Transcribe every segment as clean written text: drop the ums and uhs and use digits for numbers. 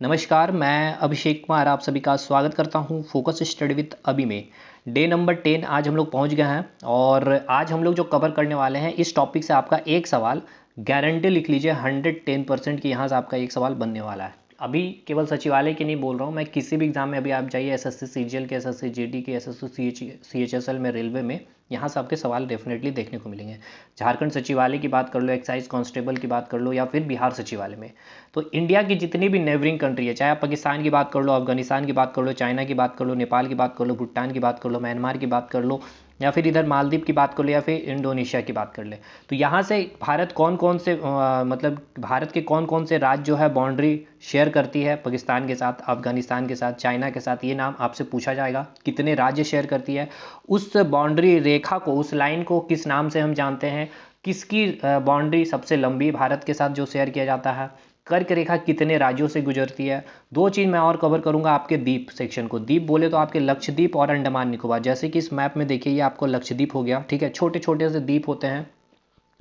नमस्कार, मैं अभिषेक कुमार आप सभी का स्वागत करता हूं फोकस स्टडी विद अभी में। डे नंबर 10 आज हम लोग पहुंच गए हैं और आज हम लोग जो कवर करने वाले हैं इस टॉपिक से आपका एक सवाल गारंटी लिख लीजिए 110% की यहाँ से आपका एक सवाल बनने वाला है। अभी केवल सचिवालय की नहीं बोल रहा हूँ मैं, किसी भी एग्जाम में अभी आप जाइए, एसएससी सीजीएल के, एसएससी जीडी के, एसएससी सीएचएसएल में, रेलवे में, यहाँ से आपके सवाल डेफिनेटली देखने को मिलेंगे। झारखंड सचिवालय की बात कर लो, एक्साइज कांस्टेबल की बात कर लो, या फिर बिहार सचिवालय में। तो इंडिया की जितनी भी नेबरिंग कंट्री है, चाहे आप पाकिस्तान की बात कर लो, अफगानिस्तान की बात कर लो, चाइना की बात कर लो, नेपाल की बात कर लो, भूटान की बात कर लो, म्यांमार की बात कर लो, या फिर इधर मालदीव की बात कर लो, या फिर इंडोनेशिया की बात कर ले, तो यहाँ से भारत कौन कौन से मतलब भारत के कौन कौन से राज्य जो है बाउंड्री शेयर करती है पाकिस्तान के साथ, अफगानिस्तान के साथ, चाइना के साथ, ये नाम आपसे पूछा जाएगा। कितने राज्य शेयर करती है, उस बाउंड्री रेखा को, उस लाइन को किस नाम से हम जानते हैं, किसकी बाउंड्री सबसे लंबी भारत के साथ जो शेयर किया जाता है, कर्क रेखा कितने राज्यों से गुजरती है। दो चीज़ मैं और कवर करूंगा आपके द्वीप सेक्शन को। द्वीप बोले तो आपके लक्षद्वीप और अंडमान निकोबार, जैसे कि इस मैप में देखिए ये आपको लक्षद्वीप हो गया, ठीक है। छोटे छोटे से द्वीप होते हैं।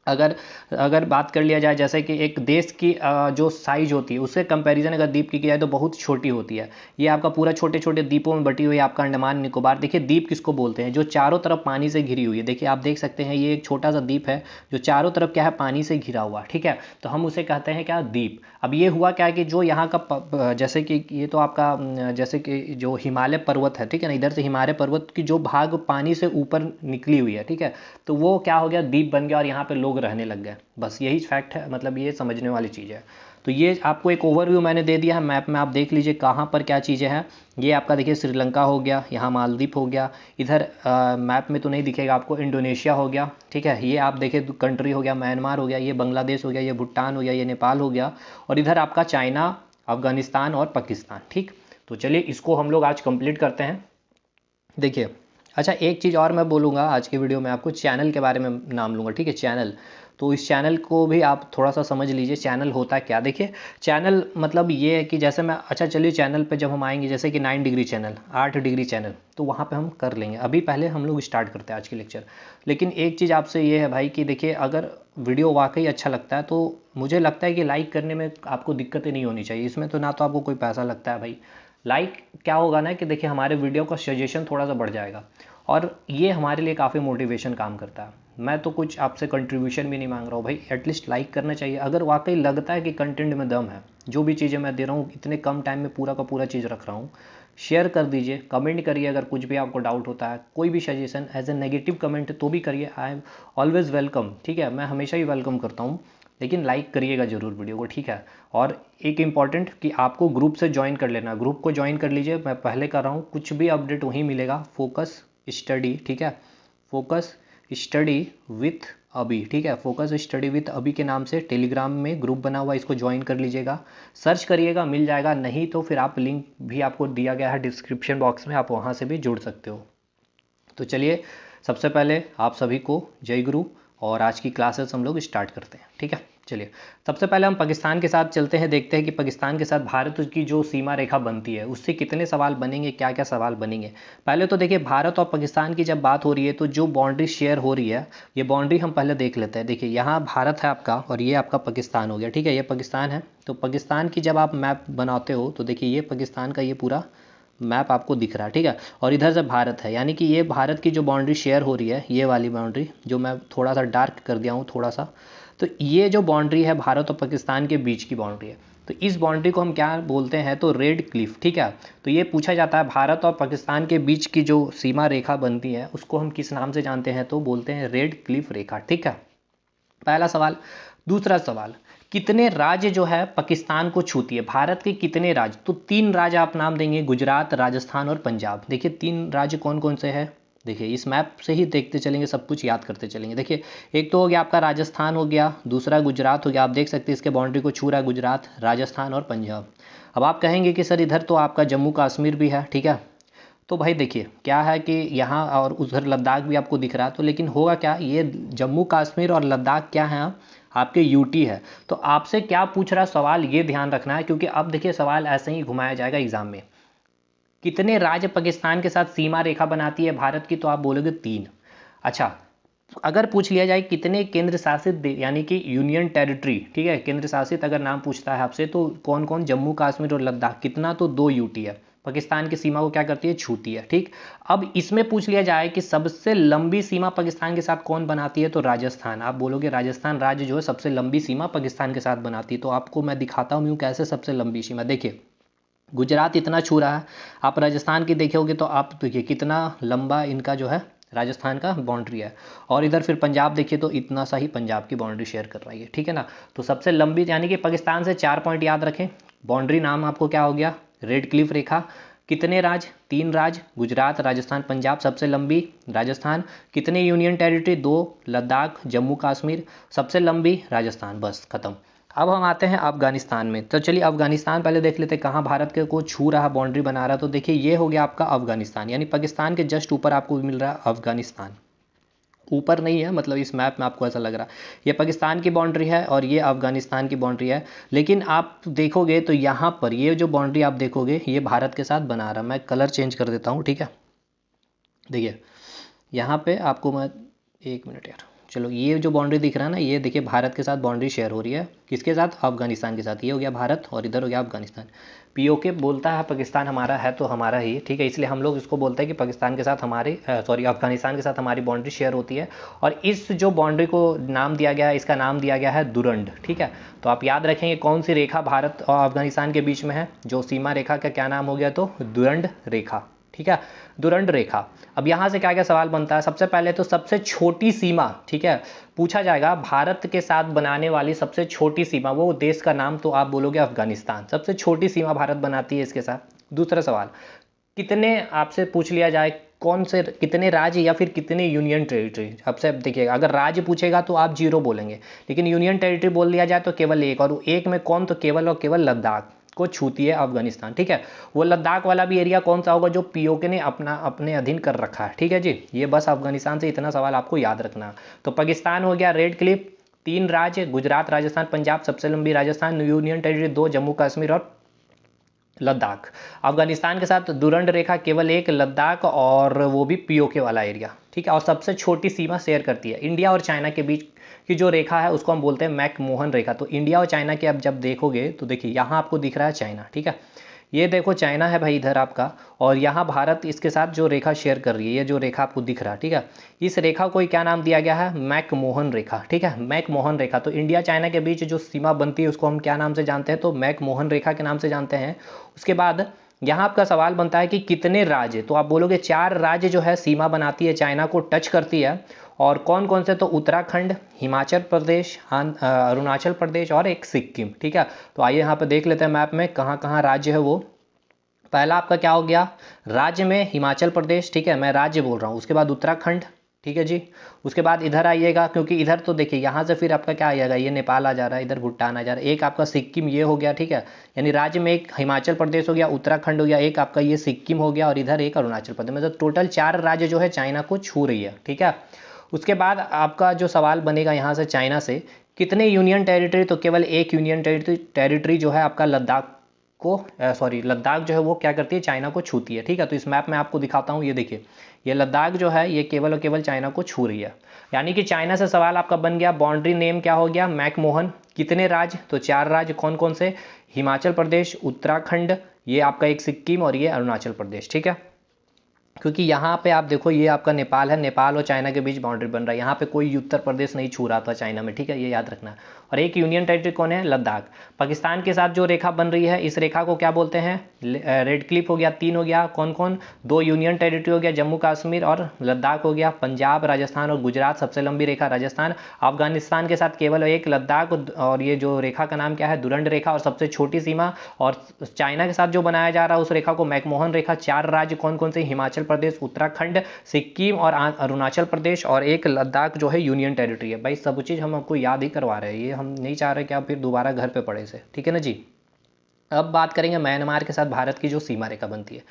अगर अगर बात कर लिया जाए जैसे कि एक देश की जो साइज होती है उससे कंपैरिजन अगर द्वीप की जाए तो बहुत छोटी होती है। ये आपका पूरा छोटे छोटे द्वीपों में बटी हुई है आपका अंडमान निकोबार। देखिए द्वीप किसको बोलते हैं, जो चारों तरफ पानी से घिरी हुई है। देखिए आप देख सकते हैं ये एक छोटा सा द्वीप है जो चारों तरफ क्या है, पानी से घिरा हुआ, ठीक है। तो हम उसे कहते हैं क्या, द्वीप। अब ये हुआ क्या कि जो यहाँ का जैसे कि ये तो आपका जैसे कि जो हिमालय पर्वत है, ठीक है ना, इधर से हिमालय पर्वत की जो भाग पानी से ऊपर निकली हुई है, ठीक है, तो वो क्या हो गया, द्वीप बन गया और यहाँ पे लोग रहने लग गए। बस यही फैक्ट है, मतलब ये समझने वाली चीज़ है। तो ये आपको एक ओवरव्यू मैंने दे दिया है मैप में, आप देख लीजिए कहाँ पर क्या चीज़ें हैं। ये आपका देखिए श्रीलंका हो गया, यहाँ मालदीव हो गया, इधर मैप में तो नहीं दिखेगा आपको, इंडोनेशिया हो गया, ठीक है। ये आप देखें कंट्री हो गया, म्यांमार हो गया, ये बांग्लादेश हो गया, ये भूटान हो गया, ये नेपाल हो गया, और इधर आपका चाइना, अफगानिस्तान और पाकिस्तान, ठीक। तो चलिए इसको हम लोग आज कंप्लीट करते हैं। देखिए अच्छा, एक चीज़ और मैं बोलूँगा आज की वीडियो में, आपको चैनल के बारे में नाम लूँगा, ठीक है, चैनल। तो इस चैनल को भी आप थोड़ा सा समझ लीजिए, चैनल होता क्या। देखिए चैनल मतलब ये है कि जैसे मैं, अच्छा चलिए चैनल पे जब हम आएंगे, जैसे कि 9 डिग्री चैनल, 8 डिग्री चैनल, तो वहाँ पे हम कर लेंगे। अभी पहले हम लोग स्टार्ट करते हैं आज की लेक्चर। लेकिन एक चीज़ आपसे ये है भाई कि देखिए अगर वीडियो वाकई अच्छा लगता है तो मुझे लगता है कि लाइक करने में आपको दिक्कतें नहीं होनी चाहिए। इसमें तो ना तो आपको कोई पैसा लगता है भाई। लाइक क्या होगा ना कि देखिए हमारे वीडियो का सजेशन थोड़ा सा बढ़ जाएगा और ये हमारे लिए काफ़ी मोटिवेशन काम करता है। मैं तो कुछ आपसे कंट्रीब्यूशन भी नहीं मांग रहा हूँ भाई, एटलीस्ट लाइक करना चाहिए। अगर वाकई लगता है कि कंटेंट में दम है, जो भी चीज़ें मैं दे रहा हूँ इतने कम टाइम में पूरा का पूरा चीज़ रख रहा हूँ, शेयर कर दीजिए, कमेंट करिए। अगर कुछ भी आपको डाउट होता है, कोई भी suggestion as a negative comment तो भी करिए, आई एम ऑलवेज वेलकम, ठीक है, मैं हमेशा ही वेलकम करता हूँ। लेकिन लाइक करिएगा जरूर वीडियो को, ठीक है। और एक इम्पॉर्टेंट कि आपको ग्रुप से ज्वाइन कर लेना, ग्रुप को ज्वाइन कर लीजिए, मैं पहले कर रहा हूँ, कुछ भी अपडेट वहीं मिलेगा, फोकस स्टडी, ठीक है, फोकस स्टडी विथ अभी, ठीक है, फोकस स्टडी विथ अभी के नाम से टेलीग्राम में ग्रुप बना हुआ, इसको ज्वाइन कर लीजिएगा, सर्च करिएगा मिल जाएगा, नहीं तो फिर आप लिंक भी आपको दिया गया है डिस्क्रिप्शन बॉक्स में, आप वहाँ से भी जुड़ सकते हो। तो चलिए सबसे पहले आप सभी को जय गुरु, और आज की क्लासेस हम लोग स्टार्ट करते हैं, ठीक है। चलिए सबसे पहले हम पाकिस्तान के साथ चलते हैं, देखते हैं कि पाकिस्तान के साथ भारत की जो सीमा रेखा बनती है उससे कितने सवाल बनेंगे, क्या क्या सवाल बनेंगे। पहले तो देखिए भारत और पाकिस्तान की जब बात हो रही है तो जो बाउंड्री शेयर हो रही है, ये बाउंड्री हम पहले देख लेते हैं। देखिए यहाँ भारत है आपका और ये आपका पाकिस्तान हो गया, ठीक है, ये पाकिस्तान है। तो पाकिस्तान की जब आप मैप बनाते हो तो देखिए ये पाकिस्तान का ये पूरा मैप आपको दिख रहा है, ठीक है, और इधर से भारत है, यानी कि ये भारत की जो बाउंड्री शेयर हो रही है, ये वाली बाउंड्री जो मैं थोड़ा सा डार्क कर दिया हूँ थोड़ा सा, तो ये जो बाउंड्री है भारत और पाकिस्तान के बीच की बाउंड्री है। तो इस बाउंड्री को हम क्या बोलते हैं, तो रेड क्लिफ, ठीक है। तो ये पूछा जाता है भारत और पाकिस्तान के बीच की जो सीमा रेखा बनती है उसको हम किस नाम से जानते हैं, तो बोलते हैं रेड क्लिफ रेखा, ठीक है, पहला सवाल। दूसरा सवाल, कितने राज्य जो है पाकिस्तान को छूती है, भारत के कितने राज्य, तो 3 राज्य आप नाम देंगे, गुजरात, राजस्थान और पंजाब। देखिए 3 राज्य कौन कौन से हैं, देखिए इस मैप से ही देखते चलेंगे, सब कुछ याद करते चलेंगे। देखिए एक तो हो गया आपका राजस्थान हो गया, दूसरा गुजरात हो गया, आप देख सकते हैं इसके बाउंड्री को छू रहा है गुजरात, राजस्थान और पंजाब। अब आप कहेंगे कि सर इधर तो आपका जम्मू कश्मीर भी है, ठीक है। तो भाई देखिए क्या है कि यहाँ और उधर लद्दाख भी आपको दिख रहा है, तो लेकिन होगा क्या, ये जम्मू कश्मीर और लद्दाख क्या है, आपके यूटी है। तो आपसे क्या पूछ रहा है सवाल, ये ध्यान रखना है, क्योंकि अब देखिए सवाल ऐसे ही घुमाया जाएगा एग्जाम में। कितने राज्य पाकिस्तान के साथ सीमा रेखा बनाती है भारत की, तो आप बोलोगे 3। अच्छा अगर पूछ लिया जाए कितने केंद्र शासित यानी कि यूनियन टेरिटरी, ठीक है, केंद्र शासित अगर नाम पूछता है आपसे तो कौन कौन, जम्मू कश्मीर और लद्दाख, कितना, तो 2 यूटी है, पाकिस्तान की सीमा को क्या करती है, छूती है। ठीक, अब इसमें पूछ लिया जाए कि सबसे लंबी सीमा पाकिस्तान के साथ कौन बनाती है, तो राजस्थान। आप बोलोगे राजस्थान राज्य जो है सबसे लंबी सीमा पाकिस्तान के साथ बनाती है, तो आपको मैं दिखाता हूँ कैसे सबसे लंबी सीमा। देखिए गुजरात इतना छू रहा है, आप राजस्थान की देखोगे तो आप देखिए कितना लंबा इनका जो है राजस्थान का बाउंड्री है, और इधर फिर पंजाब देखिए तो इतना सा ही पंजाब की बाउंड्री शेयर कर रही है, ठीक है ना। तो सबसे लंबी यानी कि पाकिस्तान से 4 पॉइंट याद रखें। बाउंड्री नाम आपको क्या हो गया, रेड क्लिफ रेखा। कितने राज्य, 3 राज्य, गुजरात, राजस्थान, पंजाब। सबसे लंबी राजस्थान। कितने यूनियन टेरिटरी, 2, लद्दाख, जम्मू कश्मीर। सबसे लंबी राजस्थान, बस खत्म। अब हम आते हैं अफगानिस्तान में, तो चलिए अफगानिस्तान पहले देख लेते हैं कहाँ भारत के को छू रहा, बाउंड्री बना रहा। तो देखिए ये हो गया आपका अफगानिस्तान, यानी पाकिस्तान के जस्ट ऊपर आपको मिल रहा है अफगानिस्तान। ऊपर नहीं है, मतलब इस मैप में आपको ऐसा लग रहा है ये पाकिस्तान की बाउंड्री है और ये अफगानिस्तान की बाउंड्री है। लेकिन आप देखोगे तो यहाँ पर ये जो बाउंड्री आप देखोगे ये भारत के साथ बना रहा है। मैं कलर चेंज कर देता हूँ, ठीक है। देखिए यहाँ पे आपको मैं, 1 मिनट यार, चलो ये जो बाउंड्री दिख रहा है ना, ये देखिए भारत के साथ बाउंड्री शेयर हो रही है, किसके साथ, अफगानिस्तान के साथ। ये हो गया भारत और इधर हो गया अफगानिस्तान। पीओके बोलता है पाकिस्तान हमारा है तो हमारा ही, ठीक है, इसलिए हम लोग इसको बोलते हैं कि पाकिस्तान के साथ हमारी सॉरी अफगानिस्तान के साथ हमारी बाउंड्री शेयर होती है। और इस जो बाउंड्री को नाम दिया गया है, इसका नाम दिया गया है दुरंड, ठीक है। तो आप याद रखेंगे कौन सी रेखा भारत और अफगानिस्तान के बीच में है, जो सीमा रेखा का क्या नाम हो गया, तो दुरंड रेखा, ठीक है, दुरंड रेखा। अब यहाँ से क्या क्या सवाल बनता है, सबसे पहले तो सबसे छोटी सीमा, ठीक है, पूछा जाएगा भारत के साथ बनाने वाली सबसे छोटी सीमा, वो देश का नाम, तो आप बोलोगे अफगानिस्तान, सबसे छोटी सीमा भारत बनाती है इसके साथ। दूसरा सवाल, कितने, आपसे पूछ लिया जाए कौन से, कितने राज्य या फिर कितने यूनियन टेरिटरी। आपसे देखिएगा अगर राज्य पूछेगा तो आप 0 बोलेंगे, लेकिन यूनियन टेरिटरी बोल दिया जाए तो केवल 1, और 1 में कौन, तो केवल और केवल लद्दाख को छूती है अफगानिस्तान, ठीक है। वो लद्दाख वाला भी एरिया कौन सा होगा जो पीओके ने अपने अधीन कर रखा है, ठीक है जी। ये बस अफगानिस्तान से इतना सवाल आपको याद रखना। तो पाकिस्तान हो गया रेड क्लिफ, 3 राज्य, गुजरात, राजस्थान, पंजाब। सबसे लंबी राजस्थान, यूनियन टेरिटरी 2, जम्मू कश्मीर और लद्दाख। अफगानिस्तान के साथ दुरंड रेखा केवल 1, लद्दाख, और वो भी पीओके वाला एरिया, ठीक है। और सबसे छोटी सीमा शेयर करती है इंडिया और चाइना के बीच की जो रेखा है उसको हम बोलते हैं मैकमोहन रेखा। तो इंडिया और चाइना के अब जब देखोगे तो देखिए यहाँ आपको दिख रहा है चाइना, ठीक है, ये देखो चाइना है भाई इधर आपका, और यहाँ भारत इसके साथ जो रेखा शेयर कर रही है, ये जो रेखा आपको दिख रहा है, ठीक है, इस रेखा को क्या नाम दिया गया है, मैकमोहन रेखा, ठीक है, मैकमोहन रेखा। तो इंडिया चाइना के बीच जो सीमा बनती है उसको हम क्या नाम से जानते हैं, तो मैकमोहन रेखा के नाम से जानते हैं। उसके बाद यहाँ आपका सवाल बनता है कि कितने राज्य, तो आप बोलोगे 4 राज्य जो है सीमा बनाती है, चाइना को टच करती है। और कौन कौन से, तो उत्तराखंड, हिमाचल प्रदेश, अरुणाचल प्रदेश और एक सिक्किम, ठीक है। तो आइए यहाँ पे देख लेते हैं मैप में कहाँ कहाँ राज्य है वो। पहला आपका क्या हो गया, राज्य में हिमाचल प्रदेश, ठीक है, मैं राज्य बोल रहा हूँ। उसके बाद उत्तराखंड, ठीक है जी। उसके बाद इधर आइएगा, क्योंकि इधर तो देखिए यहाँ से फिर आपका क्या आएगा, ये नेपाल आ जा रहा है, इधर भूटान आ जा रहा है। एक आपका सिक्किम ये हो गया, ठीक है, यानी राज्य में एक हिमाचल प्रदेश हो गया, उत्तराखंड हो गया, एक आपका ये सिक्किम हो गया, और इधर एक अरुणाचल प्रदेश। मतलब टोटल 4 राज्य जो है चाइना को छू रही है, ठीक है। उसके बाद आपका जो सवाल बनेगा यहाँ से चाइना से, कितने यूनियन टेरिटरी, तो केवल 1 यूनियन टेरिटरी जो है आपका लद्दाख को, सॉरी लद्दाख जो है वो क्या करती है, चाइना को छूती है, ठीक है। तो इस मैप में आपको दिखाता हूँ, ये देखिए ये लद्दाख जो है ये केवल और केवल चाइना को छू रही है। यानी कि चाइना से सवाल आपका बन गया, बाउंड्री नेम क्या हो गया, मैकमोहन। कितने राज्य, तो 4 राज्य, कौन कौन से, हिमाचल प्रदेश, उत्तराखंड, ये आपका एक सिक्किम, और ये अरुणाचल प्रदेश, ठीक है। क्योंकि यहाँ पे आप देखो ये आपका नेपाल है, नेपाल और चाइना के बीच बाउंड्री बन रहा है, यहाँ पे कोई उत्तर प्रदेश नहीं छू रहा था चाइना में, ठीक है, ये याद रखना। और एक यूनियन टेरिटरी कौन है, लद्दाख। पाकिस्तान के साथ जो रेखा बन रही है इस रेखा को क्या बोलते हैं, रेड क्लिफ हो गया, 3 हो गया, कौन कौन, 2 यूनियन टेरिटरी हो गया, जम्मू कश्मीर और लद्दाख हो गया, पंजाब, राजस्थान और गुजरात। सबसे लंबी रेखा राजस्थान। अफगानिस्तान के साथ केवल एक लद्दाख, और ये जो रेखा का नाम क्या है, दुरंड रेखा, और सबसे छोटी सीमा। और चाइना के साथ जो बनाया जा रहा है उस रेखा को मैकमोहन रेखा। 4 राज्य कौन कौन से, हिमाचल प्रदेश, उत्तराखंड, सिक्किम और अरुणाचल प्रदेश, और एक लद्दाख जो है यूनियन टेरिटरी है। भाई सब चीज़ हम आपको याद ही करवा रहे हैं, ये हम नहीं चाह रहे कि आप फिर दोबारा घर पे पढ़े से, ठीक है ना जी। अब बात करेंगे म्यांमार के साथ भारत की जो सीमा रेखा बनती है।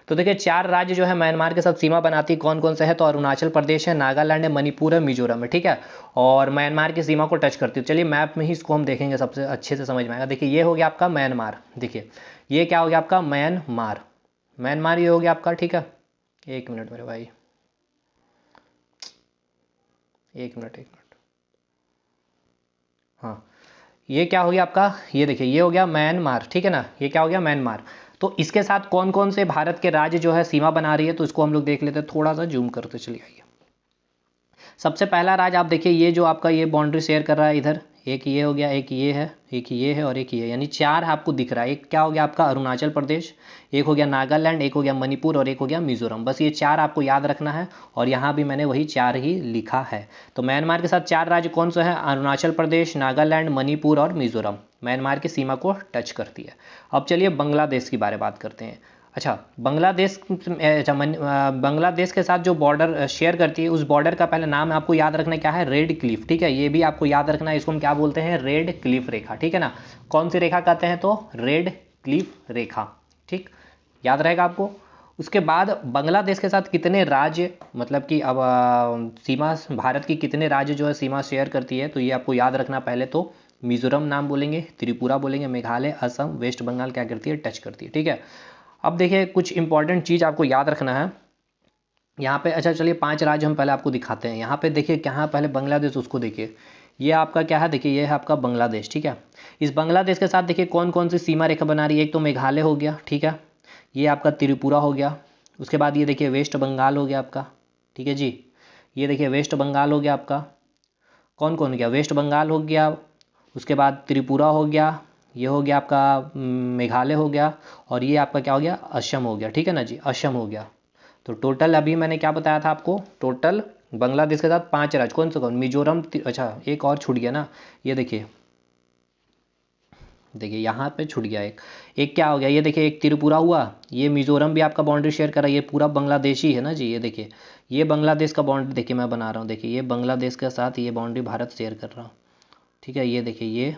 तो देखिए 4 राज्य जो है म्यांमार के साथ सीमा बनाती है, कौन कौन से है, तो अरुणाचल प्रदेश है, नागालैंड है, मणिपुर है, मिजोरम है, ठीक है। और म्यांमार की सीमा को टच करती है। चलिए मैप में ही इसको हम देखेंगे, सबसे अच्छे से समझ में आएगा। देखिए ये हो गया आपका म्यांमार, देखिए ये क्या हो गया आपका म्यांमार, म्यांमार ये हो गया आपका, ठीक है। 1 मिनट मेरे भाई, एक मिनट। हाँ, ये क्या हो गया आपका, ये देखिए ये हो गया म्यांमार, ठीक है ना, ये क्या हो गया म्यांमार। तो इसके साथ कौन कौन से भारत के राज्य जो है सीमा बना रही है, तो इसको हम लोग देख लेते हैं, थोड़ा सा जूम करते चलिए आइए। सबसे पहला राज्य आप देखिए, ये जो आपका ये बाउंड्री शेयर कर रहा है इधर, एक ये हो गया, एक ये है, एक ये है और एक ये, यानी चार आपको दिख रहा है। एक क्या हो गया आपका अरुणाचल प्रदेश, एक हो गया नागालैंड, एक हो गया मणिपुर और एक हो गया मिजोरम। बस ये चार आपको याद रखना है और यहाँ भी मैंने वही चार ही लिखा है। तो म्यांमार के साथ चार राज्य कौन से हैं, अरुणाचल प्रदेश, नागालैंड, मणिपुर और मिजोरम, म्यांमार की सीमा को टच करती है। अब चलिए बांग्लादेश की बारे बात करते हैं। अच्छा, बांग्लादेश के साथ जो बॉर्डर शेयर करती है, उस बॉर्डर का पहले नाम आपको याद रखना क्या है, रेड क्लिफ, ठीक है, ये भी आपको याद रखना है। इसको हम क्या बोलते हैं, रेड क्लिफ रेखा, ठीक है ना। कौन सी रेखा कहते हैं, तो रेड क्लिफ रेखा, ठीक, याद रहेगा आपको। उसके बाद बांग्लादेश के साथ कितने राज्य, मतलब कि अब सीमा भारत की कितने राज्य जो है सीमा शेयर करती है, तो ये आपको याद रखना। पहले तो मिजोरम नाम बोलेंगे, त्रिपुरा बोलेंगे, मेघालय, असम, वेस्ट बंगाल क्या करती है, टच करती है, ठीक है। अब देखिए कुछ इंपॉर्टेंट चीज़ आपको याद रखना है यहाँ पे। अच्छा चलिए 5 राज्य हम पहले आपको दिखाते हैं। यहाँ पे देखिए क्या, पहले बांग्लादेश उसको देखिए, ये आपका क्या है, देखिए ये है आपका बांग्लादेश, ठीक है। इस बांग्लादेश के साथ देखिए कौन कौन सी सीमा रेखा बना रही है, एक तो मेघालय हो गया, ठीक है, ये आपका त्रिपुरा हो गया, उसके बाद ये देखिए वेस्ट बंगाल हो गया आपका, ठीक है जी, ये देखिए वेस्ट बंगाल हो गया आपका, कौन कौन हो गया, वेस्ट बंगाल हो गया, उसके बाद त्रिपुरा हो गया, ये हो गया आपका मेघालय हो गया, और ये आपका क्या हो गया, असम हो गया, ठीक है ना जी, असम हो गया। तो टोटल अभी मैंने क्या बताया था आपको, टोटल बांग्लादेश के साथ 5 राज्य, कौन सा कौन, मिजोरम, अच्छा एक और छूट गया ना, ये देखिए, देखिए यहाँ पे छूट गया एक, एक क्या हो गया, ये देखिए एक त्रिपुरा हुआ, ये मिजोरम भी आपका बाउंड्री शेयर कर रहा है, ये पूरा बांग्लादेशी है ना जी, ये देखिए ये बांग्लादेश का बाउंड्री देखिए मैं बना रहा हूँ, देखिए ये बांग्लादेश के साथ ये बाउंड्री भारत शेयर कर रहा हूँ, ठीक है। ये देखिए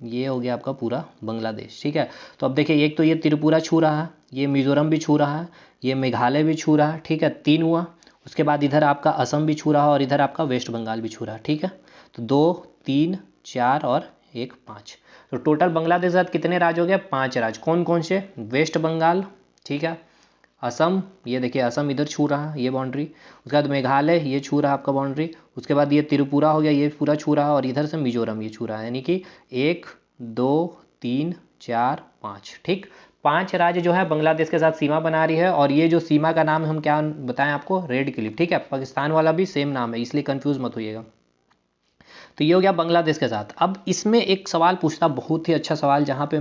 ये हो गया आपका पूरा बांग्लादेश, ठीक है। तो अब देखिए एक तो ये त्रिपुरा छू रहा है, ये मिजोरम भी छू रहा है, ये मेघालय भी छू रहा है, ठीक है, 3 हुआ। उसके बाद इधर आपका असम भी छू रहा है और इधर आपका वेस्ट बंगाल भी छू रहा है, ठीक है। तो 2 3 4 और 1 5, तो टोटल बांग्लादेश के साथ कितने राज्य हो गए, 5 राज्य। कौन कौन से, वेस्ट बंगाल, ठीक है, असम, ये देखिए असम इधर छू रहा है ये बाउंड्री, उसके बाद मेघालय ये छू रहा है आपका बाउंड्री, उसके बाद ये त्रिपुरा हो गया, ये पूरा छू रहा है, और इधर से मिजोरम ये छू रहा है, यानी कि 1 2 3 4 5, ठीक, 5 राज्य जो है बांग्लादेश के साथ सीमा बना रही है। और ये जो सीमा का नाम हम क्या बताएं आपको, रेड क्लिफ, ठीक है। पाकिस्तान वाला भी सेम नाम है, इसलिए कंफ्यूज मत होइएगा। तो ये हो गया बांग्लादेश के साथ। अब इसमें एक सवाल पूछना, बहुत ही अच्छा सवाल, जहाँ पे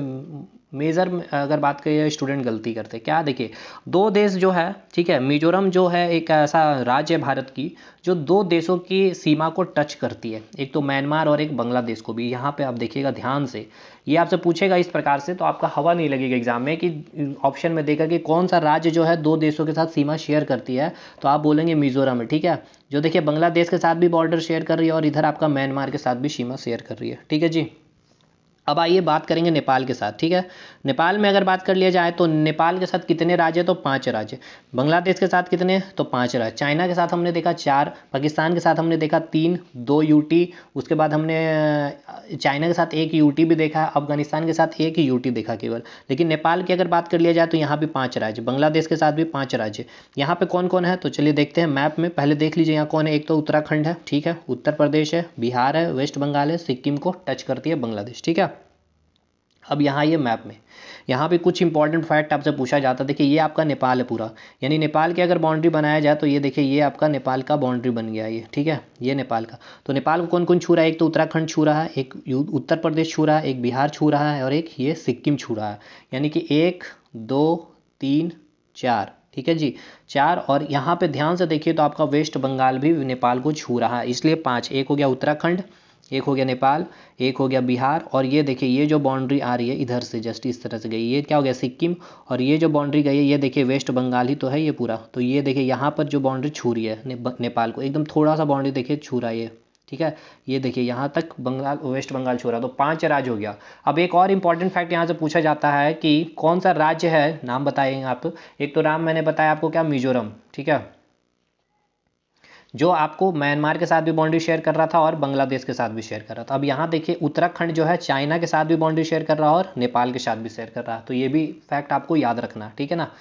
मेजर अगर बात करिए स्टूडेंट गलती करते हैं क्या, देखिए 2 देश जो है, ठीक है, मिजोरम जो है एक ऐसा राज्य है भारत की जो 2 देशों की सीमा को टच करती है, एक तो म्यांमार और एक बांग्लादेश को भी। यहाँ पे आप देखिएगा ध्यान से, ये आपसे पूछेगा इस प्रकार से, तो आपका हवा नहीं लगेगा एग्जाम में कि ऑप्शन में देकर कि कौन सा राज्य जो है 2 देशों के साथ सीमा शेयर करती है, तो आप बोलेंगे मिजोरम है, ठीक है, जो देखिए बांग्लादेश के साथ भी बॉर्डर शेयर कर रही है और इधर आपका म्यांमार के साथ भी सीमा शेयर कर रही है, ठीक है जी। अब आइए बात करेंगे नेपाल के साथ, ठीक है। नेपाल में अगर बात कर लिया जाए तो नेपाल के साथ कितने राज्य, तो 5 राज्य। बांग्लादेश के साथ कितने, तो 5 राज्य। चाइना के साथ हमने देखा 4, पाकिस्तान के साथ हमने देखा 3, 2 यूटी, उसके बाद हमने चाइना के साथ 1 यूटी भी देखा, अफगानिस्तान के साथ 1 यूटी देखा केवल। लेकिन नेपाल की अगर बात कर लिया जाए तो यहाँ भी 5 राज्य, बांग्लादेश के साथ भी 5 राज्य। यहाँ पे कौन कौन है, तो चलिए देखते हैं मैप में, पहले देख लीजिए यहाँ कौन है। एक तो उत्तराखंड है, ठीक है, उत्तर प्रदेश है, बिहार है, वेस्ट बंगाल है, सिक्किम को टच करती है बांग्लादेश, ठीक है। अब यहाँ ये मैप में, यहाँ पे कुछ इंपॉर्टेंट फैक्ट आपसे पूछा जाता है। देखिए ये आपका नेपाल है पूरा, यानी नेपाल की अगर बाउंड्री बनाया जाए तो ये देखिए ये आपका नेपाल का बाउंड्री बन गया ये, ठीक है, ये नेपाल का। तो नेपाल को कौन कौन छू रहा है, एक तो उत्तराखंड छू रहा है, एक उत्तर प्रदेश छू रहा है, एक बिहार छू रहा है और एक ये सिक्किम छू रहा है, यानी कि 1 2 3 4, ठीक है जी, 4। और यहाँ पे ध्यान से देखिए तो आपका वेस्ट बंगाल भी नेपाल को छू रहा है, इसलिए 5। एक हो गया उत्तराखंड, एक हो गया नेपाल, एक हो गया बिहार, और ये देखिए ये जो बाउंड्री आ रही है इधर से जस्ट इस तरह से गई, ये क्या हो गया सिक्किम, और ये जो बाउंड्री गई है ये देखिए वेस्ट बंगाल ही तो है ये पूरा। तो ये देखिए यहाँ पर जो बाउंड्री छू रही है नेपाल को, एकदम थोड़ा सा बाउंड्री देखिए छू रहा है ये, ठीक है, ये देखिए यहाँ तक बंगाल, वेस्ट बंगाल छू रहा है। तो 5 राज्य हो गया। अब एक और इंपॉर्टेंट फैक्ट यहाँ से पूछा जाता है कि कौन सा राज्य है, नाम बताएंगे आप। एक तो नाम मैंने बताया आपको क्या, मिजोरम, ठीक है, जो आपको म्यांमार के साथ भी बाउंड्री शेयर कर रहा था और बांग्लादेश के साथ भी शेयर कर रहा था। अब यहाँ देखिए उत्तराखंड जो है चाइना के साथ भी बाउंड्री शेयर कर रहा है और नेपाल के साथ भी शेयर कर रहा है, तो ये भी फैक्ट आपको याद रखना, ठीक है ना।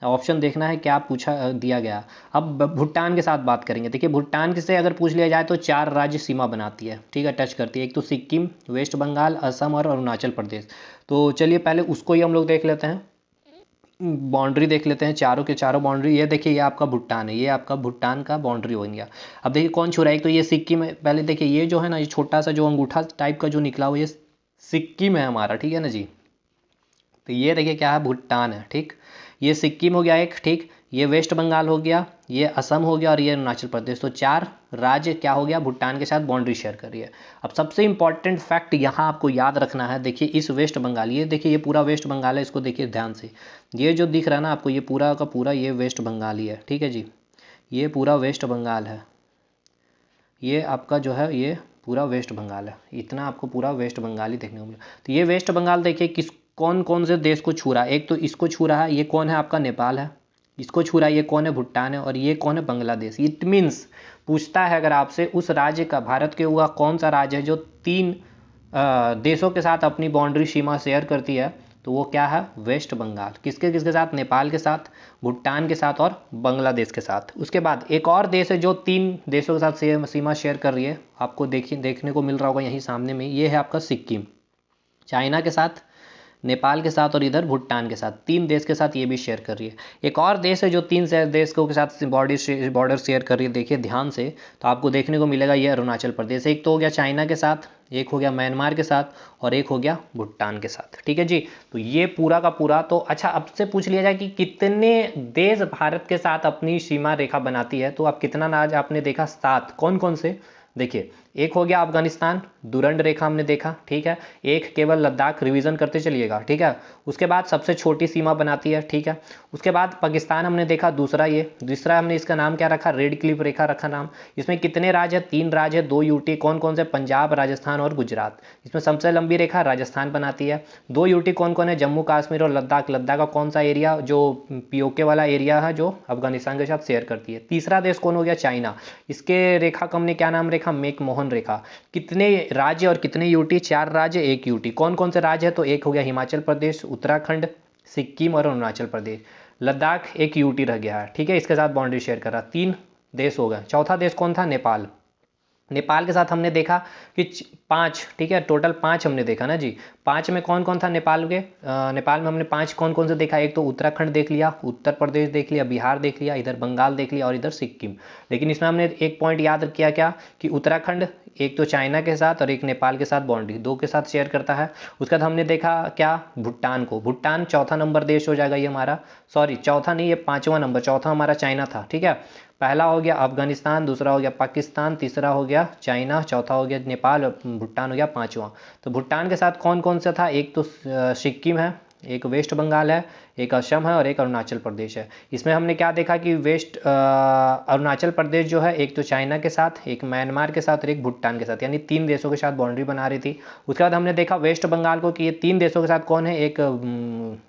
ऑप्शन देखना है क्या पूछा दिया गया। अब भूटान के साथ बात करेंगे। देखिए भूटान से अगर पूछ लिया जाए तो 4 राज्य सीमा बनाती है, ठीक है, टच करती है। एक तो सिक्किम, वेस्ट बंगाल, असम और अरुणाचल प्रदेश। तो चलिए पहले उसको ही हम लोग देख लेते हैं, बाउंड्री देख लेते हैं, चारों के चारों बाउंड्री। ये देखिए ये आपका भूटान है, ये आपका भूटान का बाउंड्री हो गया। अब देखिए कौन छू रहा है, एक तो ये सिक्किम है। पहले देखिए ये जो है ना, ये छोटा सा जो अंगूठा टाइप का जो निकला हुआ, ये सिक्किम है हमारा, ठीक है ना जी। तो ये देखिए क्या है, भूटान है, ठीक। ये सिक्किम हो गया एक, ठीक। ये वेस्ट बंगाल हो गया, ये असम हो गया और ये अरुणाचल प्रदेश। तो 4 राज्य क्या हो गया, भूटान के साथ बाउंड्री शेयर कर रही है। अब सबसे इंपॉर्टेंट फैक्ट यहाँ आपको याद रखना है। देखिए इस वेस्ट बंगाल, ये देखिए ये पूरा वेस्ट बंगाल है, इसको देखिए ध्यान से। ये जो दिख रहा है ना आपको, ये पूरा का पूरा ये वेस्ट बंगाल ही है, ठीक है जी। ये पूरा वेस्ट बंगाल है, ये आपका जो है ये पूरा वेस्ट बंगाल है। इतना आपको पूरा वेस्ट बंगाल ही देखने को मिला। तो ये वेस्ट बंगाल देखिए किस कौन कौन से देश को छू रहा है। एक तो इसको छू रहा है, ये कौन है आपका, नेपाल है। इसको छू रहा है, ये कौन है, भूटान है। और ये कौन है, बांग्लादेश। इट मीन्स पूछता है अगर आपसे उस राज्य का, भारत के हुआ कौन सा राज्य है जो 3 देशों के साथ अपनी बाउंड्री सीमा शेयर करती है, तो वो क्या है, वेस्ट बंगाल। किसके किसके साथ, नेपाल के साथ, भूटान के साथ और बांग्लादेश के साथ। उसके बाद एक और देश है जो 3 देशों के साथ सीमा शेयर कर रही है, आपको देखने को मिल रहा होगा यहीं सामने में। ये है आपका सिक्किम, चाइना के साथ, नेपाल के साथ और इधर भूटान के साथ। 3 देश के साथ ये भी शेयर कर रही है। एक और देश है जो 3 देश के साथ बॉर्डर शेयर कर रही है, देखिए ध्यान से। तो आपको देखने को मिलेगा ये अरुणाचल प्रदेश। एक तो हो गया चाइना के साथ, एक हो गया म्यांमार के साथ और एक हो गया भूटान के साथ, ठीक है जी। तो ये पूरा का पूरा। तो अच्छा अब से पूछ लिया जाए कि कितने देश भारत के साथ अपनी सीमा रेखा बनाती है, तो आप कितना नाज आपने देखा, 7। कौन कौन से, देखिए एक हो गया अफगानिस्तान, दुरंड रेखा हमने देखा, ठीक है। एक केवल लद्दाख, रिवीजन करते चलिएगा, ठीक है। उसके बाद सबसे छोटी सीमा बनाती है, ठीक है। उसके बाद पाकिस्तान हमने देखा, दूसरा ये, दूसरा हमने इसका नाम क्या रखा, रेड क्लिफ रेखा रखा नाम। इसमें कितने राज्य है, 3 राज्य है, 2 यूटी। कौन कौन से, पंजाब, राजस्थान और गुजरात। इसमें सबसे लंबी रेखा राजस्थान बनाती है। 2 यूटी कौन कौन है, जम्मू कश्मीर और लद्दाख। लद्दाख का कौन सा एरिया, जो पीओके वाला एरिया है, जो अफगानिस्तान के साथ शेयर करती है। तीसरा देश कौन हो गया, चाइना। इसके रेखा को हमने क्या नाम रेखा, मैकमोहन रेखा। कितने राज्य और कितने यूटी, 4 राज्य 1 यूटी। कौन कौन से राज्य है, तो एक हो गया हिमाचल प्रदेश, उत्तराखंड, सिक्किम और अरुणाचल प्रदेश। लद्दाख 1 यूटी रह गया है, ठीक है, इसके साथ बाउंड्री शेयर कर रहा। 3 देश हो गए। चौथा देश कौन था, नेपाल। नेपाल के साथ हमने देखा कि 5, ठीक है, टोटल 5 हमने देखा ना जी। 5 में कौन कौन था नेपाल के, नेपाल में हमने 5 कौन कौन से देखा, एक तो उत्तराखंड देख लिया, उत्तर प्रदेश देख लिया, बिहार देख लिया, इधर बंगाल देख लिया और इधर सिक्किम। लेकिन इसमें हमने एक पॉइंट याद किया क्या, कि उत्तराखंड एक तो चाइना के साथ और एक नेपाल के साथ बाउंड्री 2 के साथ शेयर करता है। उसके बाद हमने देखा क्या, भूटान को। भूटान चौथा नंबर देश हो जाएगा ये हमारा, सॉरी चौथा नहीं, ये 5वां नंबर। चौथा हमारा चाइना था, ठीक है। पहला हो गया अफगानिस्तान, दूसरा हो गया पाकिस्तान, तीसरा हो गया चाइना, चौथा हो गया नेपाल, भूटान हो गया 5वां। तो भूटान के साथ कौन कौन सा था, एक तो सिक्किम है, एक वेस्ट बंगाल है, एक असम है और एक अरुणाचल प्रदेश है। इसमें हमने क्या देखा कि अरुणाचल प्रदेश जो है एक तो चाइना के साथ, एक म्यांमार के साथ और एक भूटान के साथ, यानी 3 देशों के साथ बाउंड्री बना रही थी। उसके बाद हमने देखा वेस्ट बंगाल को कि ये 3 देशों के साथ कौन है, एक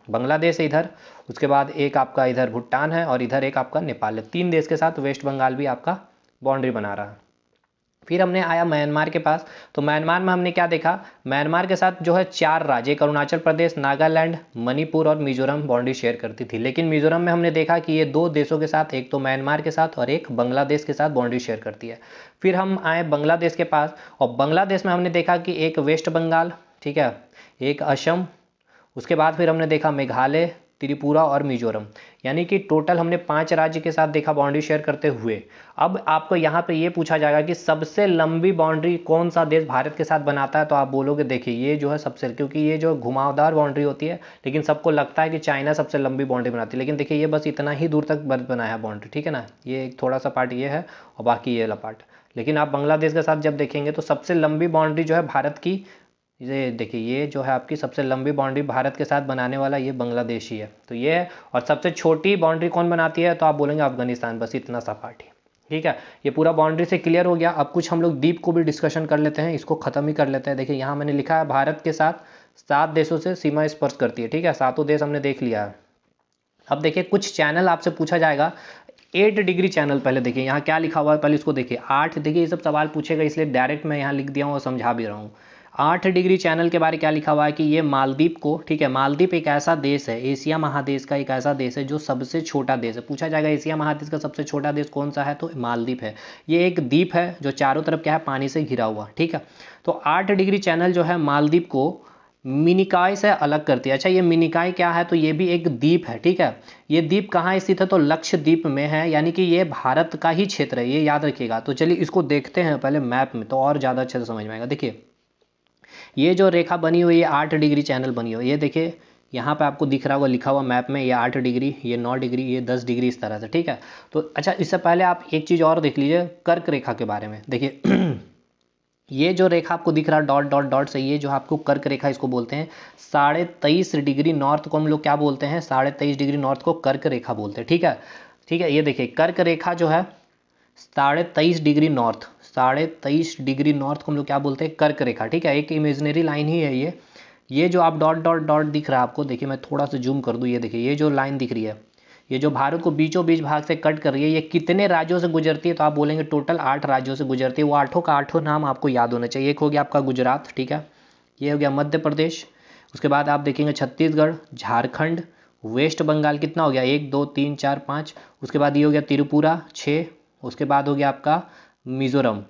बांग्लादेश है इधर, उसके बाद एक आपका इधर भूटान है और इधर एक आपका नेपाल है। 3 देश के साथ वेस्ट बंगाल भी आपका बाउंड्री बना रहा है। फिर हमने आया म्यांमार के पास। तो म्यांमार में हमने क्या देखा, म्यांमार के साथ जो है 4 राज्य, एक अरुणाचल प्रदेश, नागालैंड, मणिपुर और मिजोरम बाउंड्री शेयर करती थी। लेकिन मिजोरम में हमने देखा कि ये 2 देशों के साथ, एक तो म्यांमार के साथ और एक बांग्लादेश के साथ बाउंड्री शेयर करती है। फिर हम आए बांग्लादेश के पास, और बांग्लादेश में हमने देखा कि एक वेस्ट बंगाल, ठीक है, एक असम, उसके बाद फिर हमने देखा मेघालय, त्रिपुरा और मिजोरम। यानी कि टोटल हमने 5 राज्य के साथ देखा बाउंड्री शेयर करते हुए। अब आपको यहाँ पे ये पूछा जाएगा कि सबसे लंबी बाउंड्री कौन सा देश भारत के साथ बनाता है, तो आप बोलोगे देखिए ये जो है सबसे, क्योंकि ये जो घुमावदार बाउंड्री होती है, लेकिन सबको लगता है कि चाइना सबसे लंबी बाउंड्री बनाती है। लेकिन देखिए ये बस इतना ही दूर तक बनाया है बाउंड्री, ठीक है ना। ये एक थोड़ा सा पार्ट ये है और बाकी ये वाला पार्ट। लेकिन आप बांग्लादेश के साथ जब देखेंगे तो सबसे लंबी बाउंड्री जो है भारत की, ये देखिए ये जो है आपकी सबसे लंबी बाउंड्री भारत के साथ बनाने वाला ये बांग्लादेश ही है। तो ये है। और सबसे छोटी बाउंड्री कौन बनाती है, तो आप बोलेंगे अफगानिस्तान। बस इतना सा पार्ट है, ठीक है। ये पूरा बाउंड्री से क्लियर हो गया। अब कुछ हम लोग द्वीप को भी डिस्कशन कर लेते हैं, इसको खत्म ही कर लेते हैं। देखिए यहाँ मैंने लिखा है भारत के साथ 7 देशों से सीमा स्पर्श करती है, ठीक है। 7 देश हमने देख लिया है। अब देखिए कुछ चैनल आपसे पूछा जाएगा, 8 डिग्री चैनल। पहले देखिए यहाँ क्या लिखा हुआ है, पहले इसको देखिए 8। देखिए ये सब सवाल पूछेगा, इसलिए डायरेक्ट मैं यहाँ लिख दिया हूँ और समझा भी रहा हूँ। 8 डिग्री चैनल के बारे में क्या लिखा हुआ है कि ये मालदीव को, ठीक है, मालदीव एक ऐसा देश है, एशिया महादेश का एक ऐसा देश है जो सबसे छोटा देश है। पूछा जाएगा एशिया महादेश का सबसे छोटा देश कौन सा है, तो मालदीव है। ये एक द्वीप है जो चारों तरफ क्या है, पानी से घिरा हुआ, ठीक है। तो 8 डिग्री चैनल जो है मालदीव को मिनिकॉय से अलग करती है। अच्छा, ये मिनिकॉय क्या है, तो ये भी एक द्वीप है, ठीक है। ये द्वीप कहाँ स्थित है, तो लक्षद्वीप में है, यानी कि ये भारत का ही क्षेत्र है, ये याद रखिएगा। तो चलिए इसको देखते हैं पहले मैप में, तो और ज़्यादा अच्छे से समझ में आएगा। देखिए ये जो रेखा बनी हुई है 8 डिग्री चैनल बनी हुई है, ये देखिए यहाँ पे आपको दिख रहा होगा लिखा हुआ मैप में, ये 8 डिग्री, ये 9 डिग्री, ये 10 डिग्री, इस तरह से, ठीक है। तो अच्छा, इससे पहले आप एक चीज़ और देख लीजिए कर्क रेखा के बारे में। देखिए ये जो रेखा आपको दिख रहा है डॉट डॉट डॉट से, ये जो आपको कर्क रेखा इसको बोलते हैं। 23.5 डिग्री नॉर्थ को हम लोग क्या बोलते हैं, 23.5 डिग्री नॉर्थ को कर्क रेखा बोलते हैं, ठीक है। ठीक है, ये देखिए कर्क रेखा जो है 23.5 डिग्री नॉर्थ, 23.5 डिग्री नॉर्थ को हम लोग क्या बोलते हैं, कर्क रेखा, ठीक है। एक इमेजिनरी लाइन ही है ये जो आप डॉट डॉट डॉट दिख रहा है आपको, देखिए मैं थोड़ा सा जूम कर दूं, ये देखिए ये जो लाइन दिख रही है, ये जो भारत को बीचों बीच भाग से कट कर रही है, ये कितने राज्यों से गुजरती है, तो आप बोलेंगे टोटल 8 राज्यों से गुजरती है। वो 8 का 8 नाम आपको याद होना चाहिए। एक हो गया आपका गुजरात, ठीक है, ये हो गया मध्य प्रदेश, उसके बाद आप देखेंगे छत्तीसगढ़, झारखंड, वेस्ट बंगाल, कितना हो गया 1 2 3 4 5, उसके बाद ये हो गया त्रिपुरा 6, उसके बाद हो गया आपका मिजोरम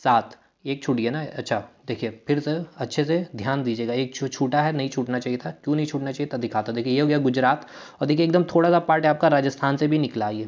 7, एक छूट गया ना। अच्छा देखिए फिर से अच्छे से ध्यान दीजिएगा, एक छूटा है, नहीं छूटना चाहिए था, क्यों नहीं छूटना चाहिए था दिखाता। देखिए ये हो गया गुजरात, और देखिए एकदम थोड़ा सा पार्ट है आपका राजस्थान से भी निकला ये।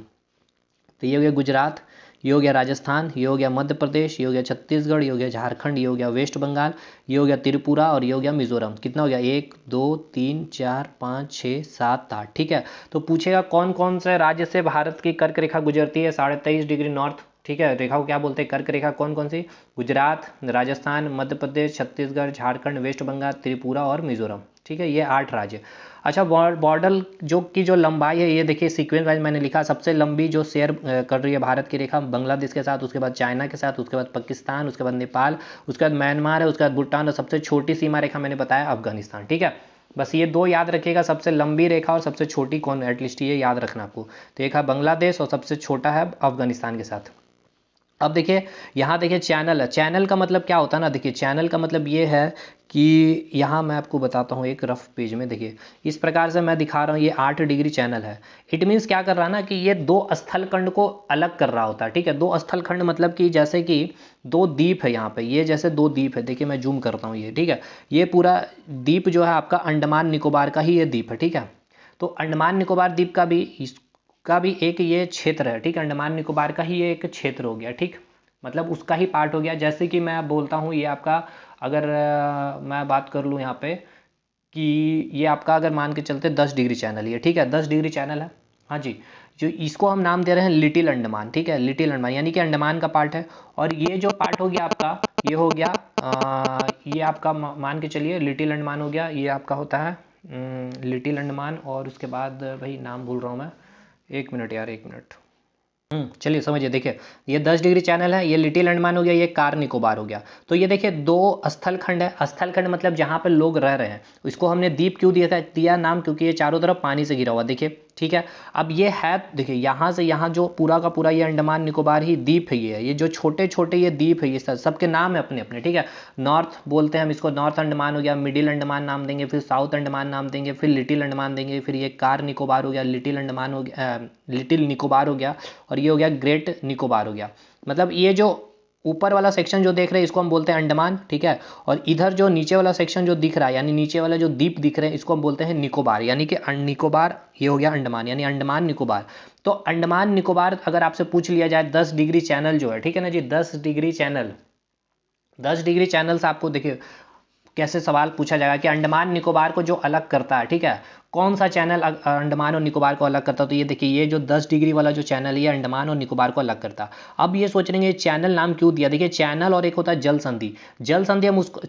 तो ये हो गया गुजरात, ये हो गया राजस्थान, ये हो गया मध्य प्रदेश, ये हो गया छत्तीसगढ़, ये हो गया झारखंड, ये हो गया वेस्ट बंगाल, ये हो गया त्रिपुरा, और ये हो गया मिजोरम। कितना हो गया 1 2 3 4 5 6 7 8, ठीक है। तो पूछेगा कौन कौन से राज्य से भारत की कर्क रेखा गुजरती है 23.5 डिग्री नॉर्थ, ठीक है। रेखा को क्या बोलते हैं, कर्क रेखा। कौन कौन सी, गुजरात, राजस्थान, मध्य प्रदेश, छत्तीसगढ़, झारखंड, वेस्ट बंगाल, त्रिपुरा और मिजोरम, ठीक है, ये 8 राज्य। अच्छा, बॉर्डर जो लंबाई है, ये देखिए सीक्वेंस वाइज मैंने लिखा, सबसे लंबी जो शेयर कर रही है भारत की रेखा बांग्लादेश के साथ, उसके बाद चाइना के साथ, उसके बाद पाकिस्तान, उसके बाद नेपाल, उसके बाद म्यांमार है, उसके बाद भूटान, और सबसे छोटी सीमा रेखा मैंने बताया अफगानिस्तान, ठीक है। बस ये 2 याद रखिएगा, सबसे लंबी रेखा और सबसे छोटी कौन, एटलीस्ट ये याद रखना आपको। तो एक है बांग्लादेश और सबसे छोटा है अफगानिस्तान के साथ। अब देखिए यहाँ देखिए चैनल है, चैनल का मतलब क्या होता है ना, देखिए चैनल का मतलब ये है कि यहाँ मैं आपको बताता हूँ एक रफ पेज में, देखिए इस प्रकार से मैं दिखा रहा हूँ, ये 8 डिग्री चैनल है। इट मीन्स क्या कर रहा है ना कि ये 2 स्थलखंड को अलग कर रहा होता है, ठीक है। 2 स्थलखंड मतलब कि जैसे कि 2 द्वीप है यहाँ पे, ये जैसे 2 द्वीप है, देखिए मैं जूम करता हूँ ये, ठीक है। ये पूरा द्वीप जो है आपका अंडमान निकोबार का ही ये द्वीप है, ठीक है। तो अंडमान निकोबार द्वीप का भी एक ये क्षेत्र है, ठीक है। अंडमान निकोबार का ही ये एक क्षेत्र हो गया, ठीक, मतलब उसका ही पार्ट हो गया। जैसे कि मैं बोलता हूँ ये आपका, अगर मैं बात कर लूँ यहाँ पे कि ये आपका अगर मान के चलते 10 डिग्री चैनल, ये ठीक है 10 डिग्री चैनल है, हाँ जी। जो इसको हम नाम दे रहे हैं लिटिल अंडमान, ठीक है, लिटिल अंडमान यानी कि अंडमान का पार्ट है। और ये जो पार्ट हो गया आपका, ये हो गया ये आपका मान के चलिए लिटिल अंडमान हो गया, ये आपका होता है लिटिल अंडमान। और उसके बाद भाई नाम भूल रहा हूँ मैं, 1 मिनट यार 1 मिनट, चलिए समझिए। देखिए ये 10 डिग्री चैनल है, ये लिटिल अंडमान हो गया, ये कार निकोबार हो गया। तो ये देखिए 2 स्थलखंड है, स्थलखंड मतलब जहाँ पे लोग रह रहे हैं। इसको हमने द्वीप क्यों दिया नाम, क्योंकि ये चारों तरफ पानी से घिरा हुआ, देखिए, ठीक है। अब ये है, देखिए यहाँ से यहाँ जो पूरा का पूरा ये अंडमान निकोबार ही द्वीप है, ये जो छोटे छोटे ये द्वीप है, ये सबके नाम है अपने अपने, ठीक है। नॉर्थ बोलते हैं हम इसको, नॉर्थ अंडमान हो गया, मिडिल अंडमान नाम देंगे, फिर साउथ अंडमान नाम देंगे, फिर लिटिल अंडमान देंगे, फिर ये कार निकोबार हो गया, लिटिल अंडमान हो गया, लिटिल निकोबार हो गया, और ये हो गया ग्रेट निकोबार हो गया। मतलब ये जो ऊपर वाला सेक्शन जो देख रहे हैं इसको हम बोलते हैं अंडमान, ठीक है। और इधर जो नीचे वाला सेक्शन जो दिख रहा है, यानी नीचे वाला जो द्वीप दिख रहे हैं, इसको हम बोलते हैं निकोबार, यानी कि निकोबार, ये हो गया अंडमान, यानी अंडमान निकोबार। तो अंडमान निकोबार अगर आपसे पूछ लिया जाए 10 डिग्री चैनल जो है, ठीक है ना जी, 10 डिग्री चैनल, 10 डिग्री चैनल से आपको देखिए कैसे सवाल पूछा जाएगा कि अंडमान निकोबार को जो अलग करता है, ठीक है, कौन सा चैनल अंडमान और निकोबार को अलग करता है। तो ये देखिए ये जो 10 डिग्री वाला जो चैनल है, ये अंडमान और निकोबार को अलग करता है। अब ये सोच रहे हैं चैनल नाम क्यों दिया, देखिए चैनल और एक होता है जल संधि। जल संधि हम उसको,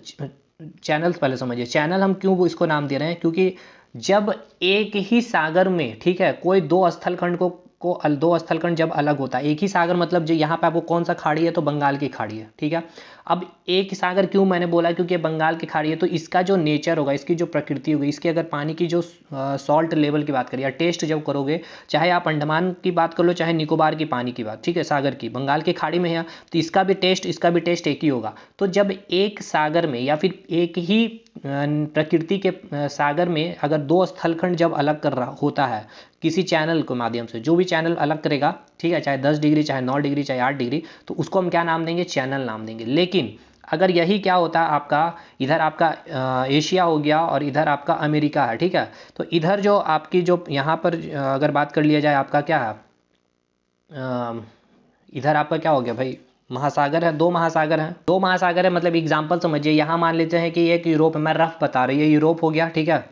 चैनल पहले समझिए, चैनल हम क्यों इसको नाम दे रहे हैं, क्योंकि जब एक ही सागर में, ठीक है, कोई 2 स्थलखंड को को दो स्थलखंड जब अलग होता है, एक ही सागर मतलब जो यहाँ पे आपको कौन सा खाड़ी है, तो बंगाल की खाड़ी है, ठीक है। अब एक सागर क्यों मैंने बोला, क्योंकि बंगाल की खाड़ी है, तो इसका जो नेचर होगा, इसकी जो प्रकृति होगी, इसकी अगर पानी की जो सॉल्ट लेवल की बात करिए या टेस्ट जब करोगे, चाहे आप अंडमान की बात कर लो चाहे निकोबार की पानी की बात, ठीक है, सागर की, बंगाल की खाड़ी में है, तो इसका भी टेस्ट एक ही होगा। तो जब एक सागर में या फिर एक ही प्रकृति के सागर में अगर दो स्थलखंड जब अलग कर रहा होता है किसी चैनल के माध्यम से, जो भी चैनल अलग करेगा, ठीक है, चाहे 10 डिग्री, चाहे 9 डिग्री, चाहे 8 डिग्री, तो उसको हम क्या नाम देंगे, चैनल नाम देंगे। लेकिन अगर यही क्या होता है आपका, इधर आपका एशिया हो गया और इधर आपका अमेरिका है, ठीक है, तो इधर जो आपकी जो यहाँ पर अगर बात कर लिया जाए आपका क्या है, इधर आपका क्या हो गया भाई, महासागर है, दो महासागर है, मतलब एग्जाम्पल समझिए, यहाँ मान लेते हैं कि एक यूरोप, मैं रफ बता रही है, यूरोप हो गया, ठीक है,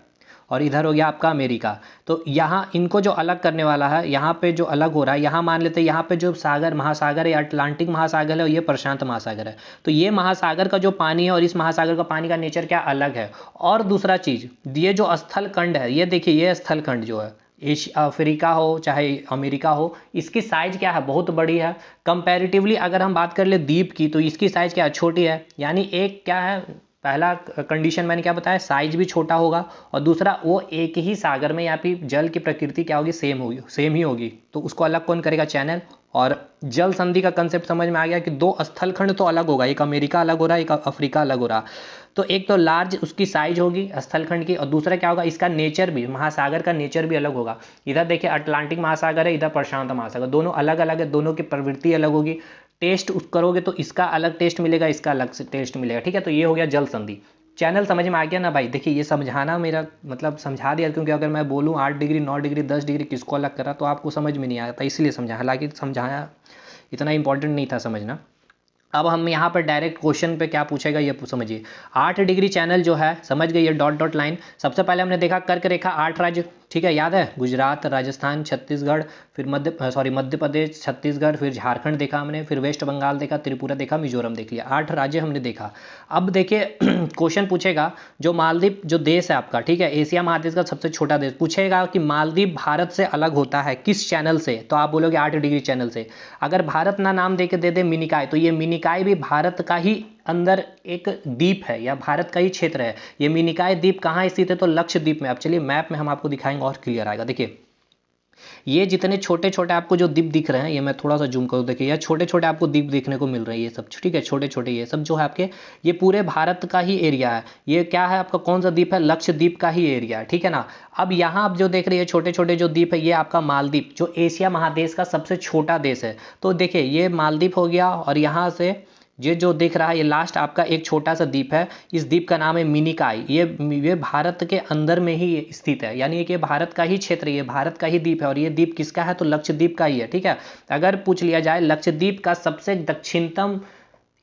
और इधर हो गया आपका अमेरिका। तो यहाँ इनको जो अलग करने वाला है, यहाँ पे जो अलग हो रहा है, यहाँ मान लेते हैं यहाँ पे जो सागर महासागर है, अटलांटिक महासागर है और ये प्रशांत महासागर है, तो ये महासागर का जो पानी है और इस महासागर का पानी का नेचर क्या अलग है। और दूसरा चीज़, ये जो स्थलखंड है, ये देखिए, ये स्थलखंड जो है, एशिया, अफ्रीका हो चाहे अमेरिका हो, इसकी साइज क्या है, बहुत बड़ी है। कंपैरेटिवली अगर हम बात कर ले द्वीप की, तो इसकी साइज क्या है, छोटी है। यानी एक क्या है, पहला कंडीशन मैंने क्या बताया, साइज भी छोटा होगा, और दूसरा वो एक ही सागर में या फिर जल की प्रकृति क्या होगी, सेम ही होगी, तो उसको अलग कौन करेगा, चैनल। और जल संधि का कंसेप्ट समझ में आ गया कि दो स्थलखंड तो अलग होगा, एक अमेरिका अलग हो रहा है, एक अफ्रीका अलग हो रहा, तो एक तो लार्ज उसकी साइज होगी स्थलखंड की, और दूसरा क्या होगा, इसका नेचर भी, महासागर का नेचर भी अलग होगा। इधर देखिए अटलांटिक महासागर है, इधर प्रशांत महासागर, दोनों अलग अलग है, दोनों की प्रवृत्ति अलग होगी, टेस्ट करोगे तो इसका अलग टेस्ट मिलेगा, इसका अलग से टेस्ट मिलेगा, ठीक है। तो ये हो गया जल संधि। चैनल समझ में आ गया ना भाई। देखिए ये समझाना मेरा मतलब समझा दिया, क्योंकि अगर मैं बोलूँ 8 डिग्री 9 डिग्री 10 डिग्री किसको अलग करा तो आपको समझ में नहीं आता, इसलिए समझा, हालांकि समझाया इतना इंपॉर्टेंट नहीं था समझना। अब हम यहाँ पर डायरेक्ट क्वेश्चन पे क्या पूछेगा ये समझिए। 8 डिग्री चैनल जो है, समझ गए, ये डॉट डॉट लाइन, सबसे पहले हमने देखा कर्क रेखा 8 राज्य, ठीक है, याद है, गुजरात, राजस्थान, छत्तीसगढ़, फिर मध्य प्रदेश, छत्तीसगढ़, फिर झारखंड देखा हमने, फिर वेस्ट बंगाल देखा, त्रिपुरा देखा, मिजोरम देख लिया, 8 राज्य हमने देखा। अब देखिए क्वेश्चन पूछेगा, जो मालदीव जो देश है आपका, ठीक है, एशिया महादेश का सबसे छोटा देश, पूछेगा कि मालदीव भारत से अलग होता है किस चैनल से, तो आप बोलोगे 8 डिग्री चैनल से। अगर भारत ना नाम देके दे दे मिनिकाय, तो ये मिनिकाय भी भारत का ही अंदर एक द्वीप है या भारत का ही क्षेत्र है। ये मिनिकाय द्वीप कहाँ स्थित है, तो लक्षद्वीप में। अब चलिए मैप में हम आपको दिखाएंगे और क्लियर आएगा। देखिए ये जितने छोटे छोटे आपको जो द्वीप दिख रहे हैं, ये मैं थोड़ा सा जूम करूँ, देखिए ये छोटे छोटे आपको द्वीप देखने को मिल रहे हैं, ये सब ठीक है, छोटे छोटे ये सब जो है आपके, ये पूरे भारत का ही एरिया है। ये क्या है आपका, कौन सा द्वीप है, लक्षद्वीप का ही एरिया है, ठीक है ना। अब यहाँ आप जो देख रहे हैं छोटे छोटे जो द्वीप है, ये आपका मालदीव, जो एशिया महादेश का सबसे छोटा देश है। तो देखिए ये मालदीव हो गया, और यहाँ से ये जो दिख रहा है ये लास्ट आपका एक छोटा सा द्वीप है, इस द्वीप का नाम है मिनिकाय। ये भारत के अंदर में ही स्थित है, यानी कि भारत का ही क्षेत्र, ये भारत का ही द्वीप है। और ये द्वीप किसका है, तो लक्षद्वीप का ही है, ठीक है। अगर पूछ लिया जाए लक्षद्वीप का सबसे दक्षिणतम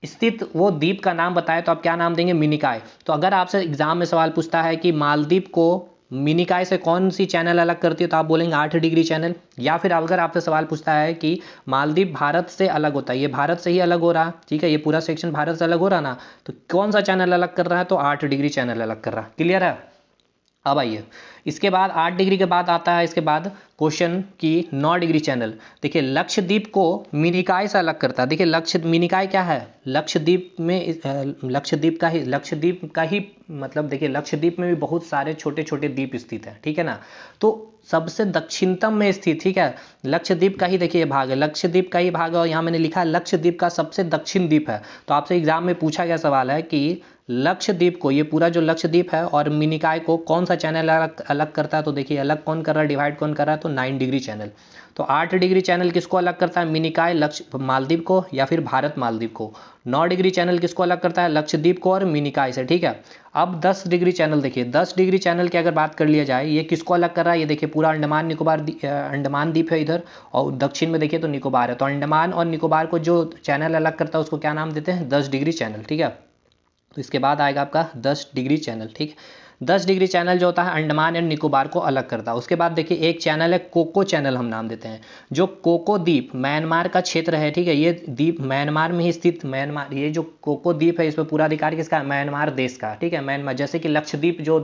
स्थित वो द्वीप का नाम बताए, तो आप क्या नाम देंगे, मिनिकाय। तो अगर आपसे एग्जाम में सवाल पूछता है कि मालदीव को मिनिकाय से कौन सी चैनल अलग करती है, तो आप बोलेंगे 8 डिग्री चैनल। या फिर अगर आपसे सवाल पूछता है कि मालदीव भारत से अलग होता है, ये भारत से ही अलग हो रहा, ठीक है, ये पूरा सेक्शन भारत से अलग हो रहा ना, तो कौन सा चैनल अलग कर रहा है, तो 8 डिग्री चैनल अलग कर रहा है। क्लियर है। अब आइए इसके बाद 8 डिग्री के बाद आता है इसके बाद क्वेश्चन की 9 डिग्री चैनल। देखिए लक्षद्वीप को मिनिकाय से अलग करता है। देखिए मिनिकाय क्या है, लक्षद्वीप में लक्षद्वीप का ही मतलब, देखिए लक्षद्वीप में भी बहुत सारे छोटे छोटे द्वीप स्थित है, ठीक है ना। तो सबसे दक्षिणतम में स्थित, ठीक है, लक्षद्वीप का ही देखिए भाग है, लक्षद्वीप का ही भाग है, और यहाँ मैंने लिखा है लक्षद्वीप का सबसे दक्षिण द्वीप है। तो आपसे एग्जाम में पूछा गया सवाल है कि लक्षद्वीप को, ये पूरा जो लक्षद्वीप है और मिनिकाय को कौन सा चैनल अलग करता है, तो देखिए अलग कौन कर रहा है, डिवाइड कौन कर रहा है, तो 9 डिग्री चैनल। तो 8 डिग्री चैनल किसको अलग करता है, मिनिकाय मालदीव को या फिर भारत मालदीव को। 9 डिग्री चैनल किसको अलग करता है, लक्षद्वीप को और मिनिकाय से, ठीक है। अब 10 डिग्री चैनल देखिए, 10 डिग्री चैनल की अगर बात कर लिया जाए, ये किसको अलग कर रहा है, ये देखिए पूरा अंडमान द्वीप है इधर, और दक्षिण में देखिए तो निकोबार है। तो अंडमान और निकोबार को जो चैनल अलग करता है उसको क्या नाम देते हैं, 10 डिग्री चैनल, ठीक है। तो इसके बाद आएगा आपका 10 डिग्री चैनल, ठीक है। 10 डिग्री चैनल जो होता है अंडमान एंड निकोबार को अलग करता है। उसके बाद देखिए एक चैनल है कोको चैनल, हम नाम देते हैं, जो कोको द्वीप म्यांमार का क्षेत्र है, ठीक है। ये द्वीप म्यांमार में ही स्थित, म्यांमार, ये जो कोको द्वीप है इस पर पूरा अधिकार किसका है? म्यांमार देश का, ठीक है। म्यांमार जैसे कि लक्षद्वीप जो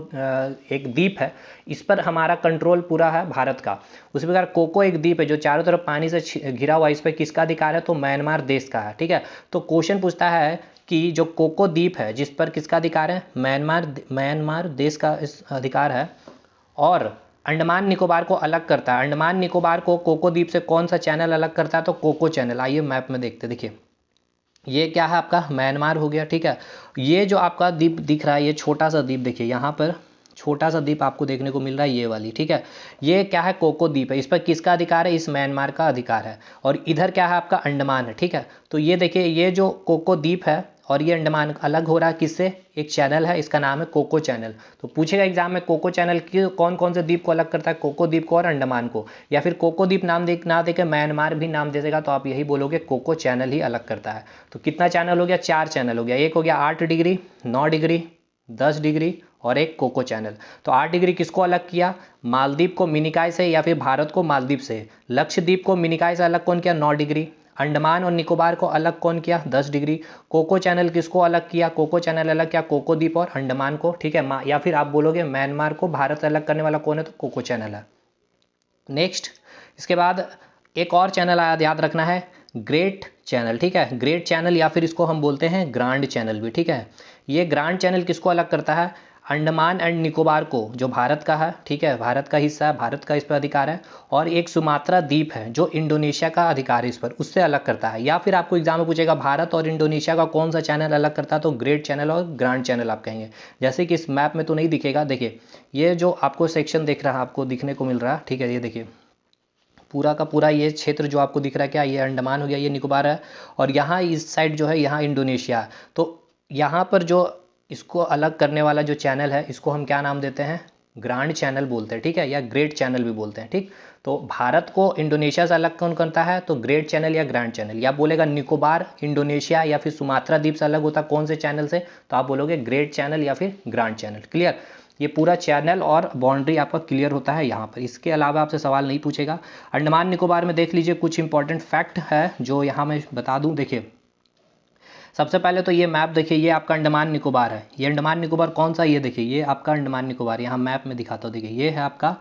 एक द्वीप है, इस पर हमारा कंट्रोल पूरा है भारत का। उसी प्रकार कोको एक द्वीप है जो चारों तरफ पानी से घिरा हुआ, इस पर किसका अधिकार है? तो म्यांमार देश का है, ठीक है। तो क्वेश्चन पूछता है कि जो कोको द्वीप है जिस पर किसका अधिकार है? म्यांमार देश का इस अधिकार है, और अंडमान निकोबार को अलग करता है। अंडमान निकोबार को कोको द्वीप से कौन सा चैनल अलग करता है? तो कोको चैनल। आइए मैप में देखते, देखिए ये क्या है आपका? म्यांमार हो गया, ठीक है। ये जो आपका द्वीप दिख रहा है, ये छोटा सा द्वीप, देखिए यहाँ पर छोटा सा द्वीप आपको देखने को मिल रहा है, ये वाली, ठीक है। ये क्या है? कोको द्वीप है। इस पर किसका अधिकार है? इस म्यांमार का अधिकार है। और इधर क्या है आपका? अंडमान है, ठीक है। तो ये देखिए ये जो कोको द्वीप है और ये अंडमान अलग हो रहा है किससे? एक चैनल है, इसका नाम है कोको चैनल। तो पूछेगा एग्जाम में कोको चैनल की कौन कौन से द्वीप को अलग करता है? कोको द्वीप को और अंडमान को। या फिर कोको द्वीप नाम ना देकर म्यांमार भी नाम दे देगा तो आप यही बोलोगे कोको चैनल ही अलग करता है। तो कितना चैनल हो गया? 4 चैनल हो गया। एक हो गया 8 डिग्री, 9 डिग्री, 10 डिग्री और एक कोको चैनल। तो 8 डिग्री किसको अलग किया? मालदीव को मिनिकॉय से, या फिर भारत को मालदीव से। लक्षद्वीप को मिनिकॉय से अलग कौन किया? 9 डिग्री। अंडमान और निकोबार को अलग कौन किया? 10 डिग्री। कोको चैनल किसको अलग किया? कोको चैनल अलग किया कोको द्वीप और अंडमान को, ठीक है। या फिर आप बोलोगे म्यांमार को भारत से अलग करने वाला कौन है? तो कोको चैनल है। नेक्स्ट, इसके बाद एक और चैनल याद रखना है, ग्रेट चैनल, ठीक है। ग्रेट चैनल या फिर इसको हम बोलते हैं ग्रांड चैनल भी, ठीक है। ये ग्रांड चैनल किसको अलग करता है? अंडमान एंड निकोबार को, जो भारत का है, ठीक है, भारत का हिस्सा है, भारत का इस पर अधिकार है। और एक सुमात्रा द्वीप है जो इंडोनेशिया का अधिकार है इस पर, उससे अलग करता है। या फिर आपको एग्जाम में पूछेगा भारत और इंडोनेशिया का कौन सा चैनल अलग करता है? तो ग्रेट चैनल और ग्रांड चैनल आप कहेंगे। जैसे कि इस मैप में तो नहीं दिखेगा, देखिए ये जो आपको सेक्शन दिख रहा है, आपको दिखने को मिल रहा है, ठीक है। ये देखिए पूरा का पूरा ये क्षेत्र जो आपको दिख रहा है, क्या ये अंडमान हो गया, ये निकोबार है। और यहाँ इस साइड जो है यहाँ इंडोनेशिया है। तो यहाँ पर जो इसको अलग करने वाला जो चैनल है, इसको हम क्या नाम देते हैं? ग्रांड चैनल बोलते हैं, ठीक है, या ग्रेट चैनल भी बोलते हैं, ठीक। तो भारत को इंडोनेशिया से अलग कौन करता है? तो ग्रेट चैनल या ग्रांड चैनल। या बोलेगा निकोबार इंडोनेशिया या फिर सुमात्रा द्वीप से अलग होता है कौन से चैनल से? तो आप बोलोगे ग्रेट चैनल या फिर ग्रांड चैनल। क्लियर? ये पूरा चैनल और बाउंड्री आपका क्लियर होता है यहाँ पर। इसके अलावा आपसे सवाल नहीं पूछेगा। अंडमान निकोबार में देख लीजिए कुछ इंपॉर्टेंट फैक्ट है जो यहाँ मैं बता दूँ। देखिए सबसे पहले तो ये मैप देखिए, ये आपका अंडमान निकोबार है। ये अंडमान निकोबार कौन सा? ये देखिए ये आपका अंडमान निकोबार, यहाँ मैप में दिखाता हूँ। देखिए ये है आपका,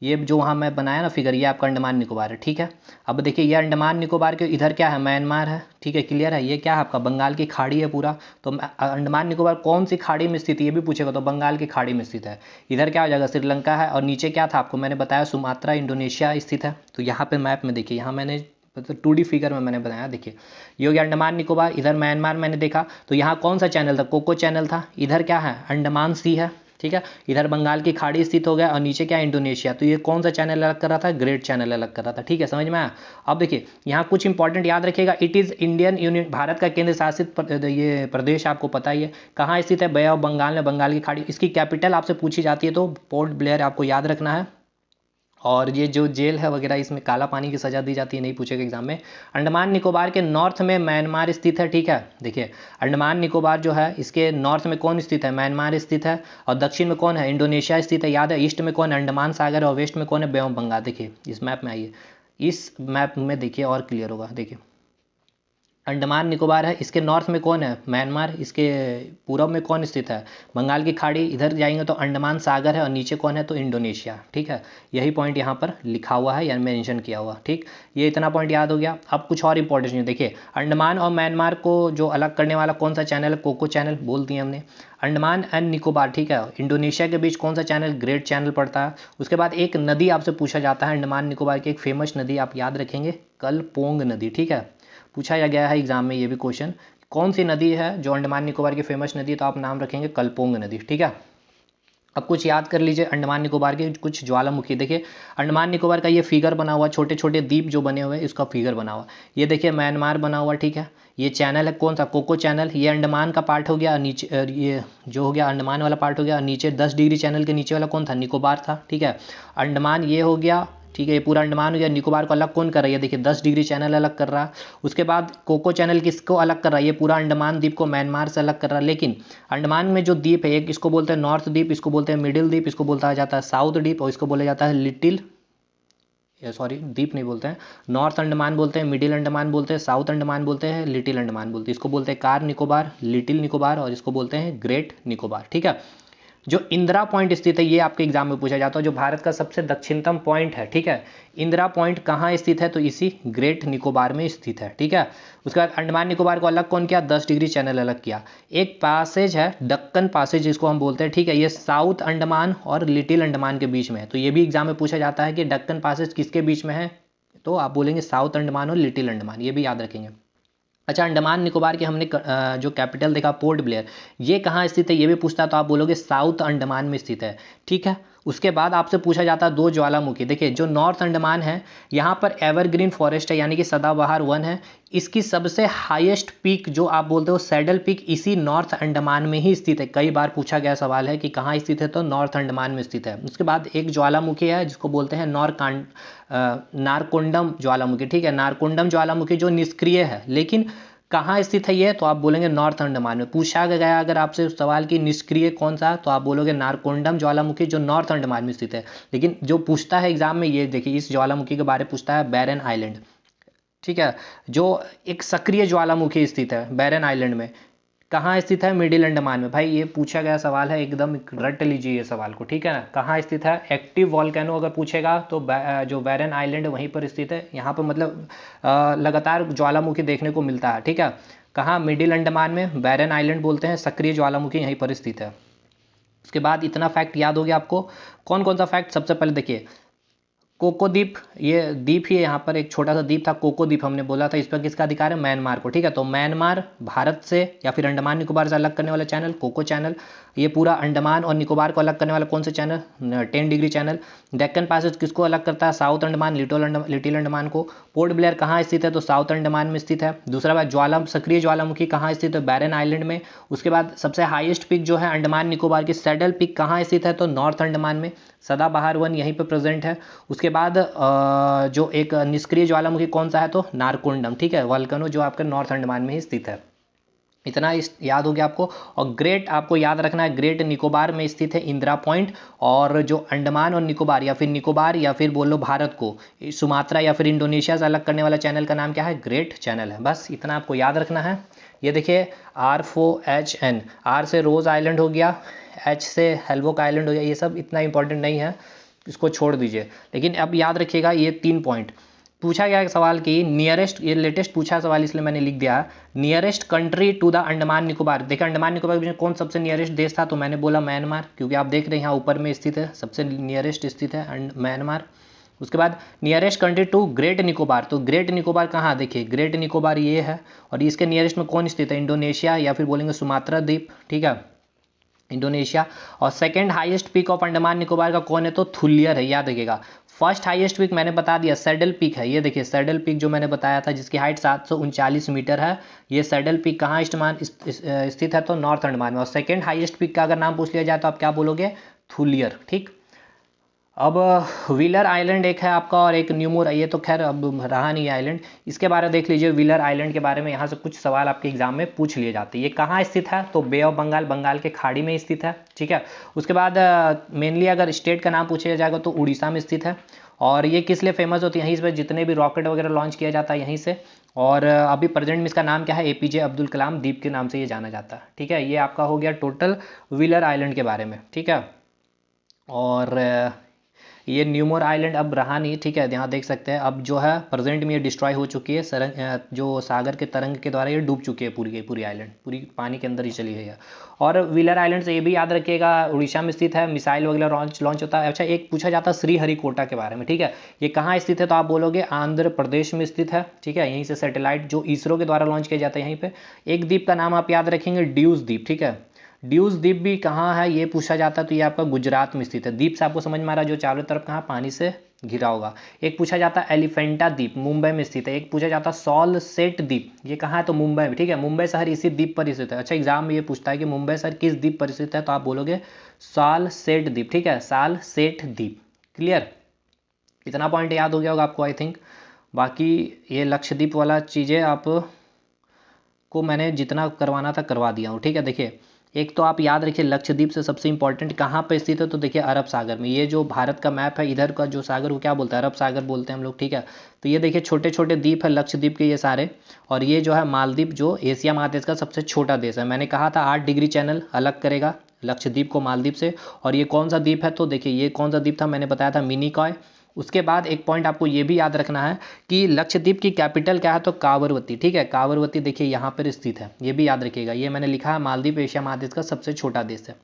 ये जो वहाँ मैं बनाया ना फिगर, ये आपका अंडमान निकोबार है, ठीक है। अब देखिए ये अंडमान निकोबार के इधर क्या है? म्यांमार है, ठीक है, क्लियर है। ये क्या है आपका? बंगाल की खाड़ी है पूरा। तो अंडमान निकोबार कौन सी खाड़ी में स्थित है ये भी पूछेगा, तो बंगाल की खाड़ी में स्थित है। इधर क्या हो जाएगा? श्रीलंका है। और नीचे क्या था आपको मैंने बताया? सुमात्रा इंडोनेशिया स्थित है। तो यहाँ पे मैप में देखिए, यहाँ मैंने 2D फिगर में मैंने बनाया, देखिए ये हो गया अंडमान निकोबार। इधर म्यांमार मैंने देखा, तो यहाँ कौन सा चैनल था? कोको चैनल था। इधर क्या है? अंडमान सी है, ठीक है। इधर बंगाल की खाड़ी स्थित हो गया और नीचे क्या? इंडोनेशिया। तो ये कौन सा चैनल अलग कर रहा था? ग्रेट चैनल अलग कर रहा था, ठीक है, समझ में आया। अब देखिए यहाँ कुछ इंपॉर्टेंट याद रखिएगा। It is Indian union, Bharat का केंद्र शासित ये प्रदेश आपको पता ही है। कहाँ स्थित है? बे ऑफ बंगाल में, बंगाल की खाड़ी। इसकी कैपिटल आपसे पूछी जाती है तो पोर्ट ब्लेयर आपको याद रखना है। और ये जो जेल है वगैरह, इसमें काला पानी की सज़ा दी जाती है, नहीं पूछेगा एग्जाम में। अंडमान निकोबार के नॉर्थ में म्यांमार स्थित है, ठीक है। देखिए अंडमान निकोबार जो है इसके नॉर्थ में कौन स्थित है? म्यांमार स्थित है। और दक्षिण में कौन है? इंडोनेशिया स्थित है, याद है। ईस्ट में कौन है? अंडमान सागर। और वेस्ट में कौन है? बे ऑफ बंगाल। देखिए इस मैप में आइए, इस मैप में देखिए और क्लियर होगा। देखिए अंडमान निकोबार है, इसके नॉर्थ में कौन है? म्यांमार। इसके पूरब में कौन स्थित है? बंगाल की खाड़ी। इधर जाएंगे तो अंडमान सागर है और नीचे कौन है? तो इंडोनेशिया, ठीक है। यही पॉइंट यहाँ पर लिखा हुआ है या मेंशन किया हुआ, ठीक। ये इतना पॉइंट याद हो गया। अब कुछ और इंपॉर्टेंट नहीं, देखिए अंडमान और म्यांमार को जो अलग करने वाला कौन सा चैनल है? कोको चैनल बोल दिया हमने। अंडमान एंड निकोबार, ठीक है, इंडोनेशिया के बीच कौन सा चैनल? ग्रेट चैनल पड़ता है। उसके बाद एक नदी आपसे पूछा जाता है अंडमान निकोबार की, एक फेमस नदी आप याद रखेंगे, कलपोंग नदी, ठीक है। पूछा गया है एग्जाम में ये भी क्वेश्चन, कौन सी नदी है जो अंडमान निकोबार की फेमस नदी है? तो आप नाम रखेंगे कलपोंग नदी, ठीक है। अब कुछ याद कर लीजिए अंडमान निकोबार के कुछ ज्वालामुखी। देखिए अंडमान निकोबार का ये फिगर बना हुआ, छोटे छोटे द्वीप जो बने हुए हैं इसका फिगर बना हुआ। ये देखिए म्यांमार बना हुआ, ठीक है। ये चैनल है कौन सा? Coco channel. ये अंडमान का पार्ट हो गया, नीचे ये जो हो गया अंडमान वाला पार्ट हो गया। नीचे 10 डिग्री चैनल के नीचे वाला कौन था? निकोबार था, ठीक है। अंडमान ये हो गया, ठीक है, ये पूरा अंडमान हो गया। निकोबार को अलग कौन कर रहा है, ये देखिए 10 डिग्री चैनल अलग कर रहा है। उसके बाद कोको चैनल किसको अलग कर रहा है, ये पूरा अंडमान द्वीप को म्यांमार से अलग कर रहा है। लेकिन अंडमान में जो द्वीप है, एक इसको बोलते हैं नॉर्थ द्वीप, इसको बोलते हैं मिडिल द्वीप, इसको बोलता जाता है साउथ द्वीप, और इसको बोला जाता है लिटिल, सॉरी द्वीप नहीं बोलते हैं, नॉर्थ अंडमान बोलते हैं, मिडिल अंडमान बोलते हैं, साउथ अंडमान बोलते हैं, लिटिल अंडमान बोलते हैं। इसको बोलते हैं कार निकोबार, लिटिल निकोबार, और इसको बोलते हैं ग्रेट निकोबार। ठीक है, जो इंदिरा पॉइंट स्थित है, ये आपके एग्जाम में पूछा जाता है, जो भारत का सबसे दक्षिणतम पॉइंट है। ठीक है, इंदिरा पॉइंट कहाँ स्थित है, तो इसी ग्रेट निकोबार में स्थित है। ठीक है, उसके बाद अंडमान निकोबार को अलग कौन किया, 10 डिग्री चैनल अलग किया। एक पैसेज है दक्कन पैसेज जिसको हम बोलते हैं, ठीक है, ये साउथ अंडमान और लिटिल अंडमान के बीच में है। तो ये भी एग्जाम में पूछा जाता है कि दक्कन पैसेज किसके बीच में है, तो आप बोलेंगे साउथ अंडमान और लिटिल अंडमान, ये भी याद रखेंगे। अच्छा, अंडमान निकोबार के हमने जो कैपिटल देखा पोर्ट ब्लेयर, ये कहाँ स्थित है, ये भी पूछता है, तो आप बोलोगे साउथ अंडमान में स्थित है। ठीक है, उसके बाद आपसे पूछा जाता है दो ज्वालामुखी। देखिए, जो नॉर्थ अंडमान है, यहाँ पर एवरग्रीन फॉरेस्ट है, यानी कि सदाबहार वन है। इसकी सबसे हाईएस्ट पीक जो आप बोलते हो सैडल पीक, इसी नॉर्थ अंडमान में ही स्थित है। कई बार पूछा गया सवाल है कि कहाँ स्थित है, तो नॉर्थ अंडमान में स्थित है। उसके बाद एक ज्वालामुखी है जिसको बोलते हैं नारकोंडम ज्वालामुखी। ठीक है, नारकोंडम ज्वालामुखी जो निष्क्रिय है, लेकिन कहाँ स्थित है ये, तो आप बोलेंगे नॉर्थ अंडमान में। पूछा गया अगर आपसे उस सवाल की निष्क्रिय कौन सा, तो आप बोलोगे नारकोंडम ज्वालामुखी जो नॉर्थ अंडमान में स्थित है। लेकिन जो पूछता है एग्जाम में, ये देखिए इस ज्वालामुखी के बारे में पूछता है बैरन आइलैंड। ठीक है, जो एक सक्रिय ज्वालामुखी स्थित है बैरन आइलैंड में, कहाँ स्थित है, मिडिल अंडमान में। भाई ये पूछा गया सवाल है, एकदम रट लीजिए ये सवाल को। ठीक है ना, कहाँ स्थित है, एक्टिव वॉल्केनो अगर पूछेगा तो जो बैरन आइलैंड वहीं पर स्थित है। यहाँ पर मतलब लगातार ज्वालामुखी देखने को मिलता है। ठीक है, कहाँ, मिडिल अंडमान में, बैरन आइलैंड बोलते हैं, सक्रिय ज्वालामुखी यहीं पर स्थित है। उसके बाद इतना फैक्ट याद हो गया आपको। कौन कौन सा फैक्ट, सबसे पहले देखिए कोको द्वीप, ये द्वीप ही है, यहाँ पर एक छोटा सा द्वीप था कोको द्वीप, हमने बोला था, इस पर किसका अधिकार है, म्यांमार को। ठीक है, तो म्यांमार भारत से या फिर अंडमान निकोबार से अलग करने वाला चैनल कोको चैनल। ये पूरा अंडमान और निकोबार को अलग करने वाला कौन सा channel, 10 degree channel. Deccan passage किसको अलग करता है, साउथ अंडमान लिटिल अंडमान को। पोर्ट ब्लेयर कहाँ स्थित है, तो साउथ अंडमान में स्थित है। दूसरा बात सक्रिय ज्वालामुखी कहाँ स्थित है, बैरन आइलैंड में। उसके बाद सबसे हाईएस्ट पिक जो है अंडमान निकोबार की सैडल पिक कहाँ स्थित है, तो नॉर्थ अंडमान में, सदाबहार वन यहीं पर प्रेजेंट है। उसके बाद जो एक निष्क्रिय ज्वालामुखी कौन सा है, तो नारकोंडम। ठीक है, वल्कनो जो आपके नॉर्थ अंडमान में ही स्थित है। इतना याद हो गया आपको। और ग्रेट आपको याद रखना है, ग्रेट निकोबार में स्थित है इंदिरा पॉइंट। और जो अंडमान और निकोबार या फिर बोलो भारत को सुमात्रा या फिर इंडोनेशिया से अलग करने वाला चैनल का नाम क्या है, ग्रेट चैनल है। बस इतना आपको याद रखना है। ये देखिए R4HN, आर से रोज आइलैंड हो गया, एच से हेल्बोक आइलैंड हो गया, ये सब इतना इंपॉर्टेंट नहीं है, इसको छोड़ दीजिए। लेकिन अब याद रखिएगा ये 3 पॉइंट पूछा गया सवाल की नियरेस्ट, ये लेटेस्ट पूछा सवाल इसलिए मैंने लिख दिया, nearest country to the Andaman Nicobar. देखिए अंडमान निकोबार के बीच में कौन सबसे नियरेस्ट देश था, तो मैंने बोला म्यांमार, क्योंकि आप देख रहे हैं यहाँ ऊपर में स्थित है, सबसे नियरेस्ट स्थित है म्यांमार। उसके बाद nearest country to Great Nicobar, तो ग्रेट निकोबार कहाँ, देखिए ग्रेट निकोबार ये है, और इसके नियरेस्ट में कौन स्थित है, इंडोनेशिया या फिर बोलेंगे सुमात्रा द्वीप। ठीक है, इंडोनेशिया। और second highest peak of Andaman Nicobar का कौन है, तो थुलियर है, याद रखिएगा। फर्स्ट हाईएस्ट पीक मैंने बता दिया सैडल पीक है, ये देखिए सैडल पीक जो मैंने बताया था जिसकी हाइट 739 मीटर है, ये सैडल पीक कहाँ स्थित है, तो नॉर्थ अंडमान में। और सेकंड हाईएस्ट पीक का अगर नाम पूछ लिया जाए तो आप क्या बोलोगे, थुलियर। ठीक, अब व्हीलर आइलैंड एक है आपका, और एक न्यूमोर, ये तो खैर अब रहा नहीं आइलैंड, इसके बारे में देख लीजिए। व्हीलर आइलैंड के बारे में यहाँ से कुछ सवाल आपके एग्जाम में पूछ लिए जाते हैं। ये कहाँ स्थित है, तो बे ऑफ बंगाल, बंगाल के खाड़ी में स्थित है। ठीक है, उसके बाद मेनली अगर स्टेट का नाम पूछा जाएगा तो उड़ीसा में स्थित है। और ये किस लिए फेमस होती है, यहीं पर जितने भी रॉकेट वगैरह लॉन्च किया जाता है यहीं से। और अभी प्रेजेंट में इसका नाम क्या है, APJ अब्दुल कलाम द्वीप के नाम से ये जाना जाता है। ठीक है, ये आपका हो गया टोटल व्हीलर आइलैंड के बारे में। ठीक है, और ये न्यूमोर आइलैंड अब रहा नहीं। ठीक है, यहाँ देख सकते हैं अब जो है प्रेजेंट में ये डिस्ट्रॉय हो चुकी है, जो सागर के तरंग के द्वारा ये डूब चुकी है, पूरी की पूरी आइलैंड पूरी पानी के अंदर ही चली गई है। और व्हीलर आइलैंड से ये भी याद रखिएगा उड़ीसा में स्थित है, मिसाइल वगैरह लॉन्च होता है। अच्छा, एक पूछा जाता है श्रीहरिकोटा के बारे में। ठीक है, ये कहाँ स्थित है, तो आप बोलोगे आंध्र प्रदेश में स्थित है। ठीक है, यहीं से सैटेलाइट जो इसरो के द्वारा लॉन्च किया जाता है यहीं पर। एक द्वीप का नाम आप याद रखेंगे, ड्यूज द्वीप। ठीक है, ड्यूज द्वीप भी कहाँ है ये पूछा जाता है, तो ये आपका गुजरात में स्थित है। द्वीप से आपको समझ में आ रहा है जो चारों तरफ कहाँ पानी से घिरा होगा। एक पूछा जाता है एलिफेंटा द्वीप, मुंबई में स्थित है। एक पूछा जाता है सॉलसेट द्वीप, ये कहाँ है, तो मुंबई में। ठीक है, मुंबई शहर इसी द्वीप पर स्थित है। अच्छा, एग्जाम में ये पूछता है कि मुंबई शहर किस द्वीप पर स्थित है, तो आप बोलोगे सॉलसेट द्वीप। ठीक है, सॉलसेट द्वीप। क्लियर। इतना पॉइंट याद हो गया होगा आपको आई थिंक। बाकी ये लक्षद्वीप वाला चीज़ें आप को मैंने जितना करवाना था करवा दिया हूँ, ठीक है। देखिए एक तो आप याद रखिए लक्षद्वीप से सबसे इंपॉर्टेंट कहाँ पे स्थित है, तो देखिए अरब सागर में। ये जो भारत का मैप है, इधर का जो सागर वो क्या बोलते हैं, अरब सागर बोलते हैं हम लोग, ठीक है। तो ये देखिए छोटे छोटे द्वीप है लक्षद्वीप के ये सारे, और ये जो है मालदीव जो एशिया महादेश का सबसे छोटा देश है। मैंने कहा था 8 डिग्री चैनल अलग करेगा लक्षद्वीप को मालदीव से। और ये कौन सा द्वीप है, तो देखिए ये कौन सा द्वीप था, मैंने बताया था मिनिकॉय। उसके बाद एक पॉइंट आपको ये भी याद रखना है कि लक्षद्वीप की कैपिटल क्या है, तो कावरवती, ठीक है। कावरवती देखिए यहाँ पर स्थित है, ये भी याद रखिएगा। ये मैंने लिखा है मालदीव एशिया महादेश का सबसे छोटा देश है।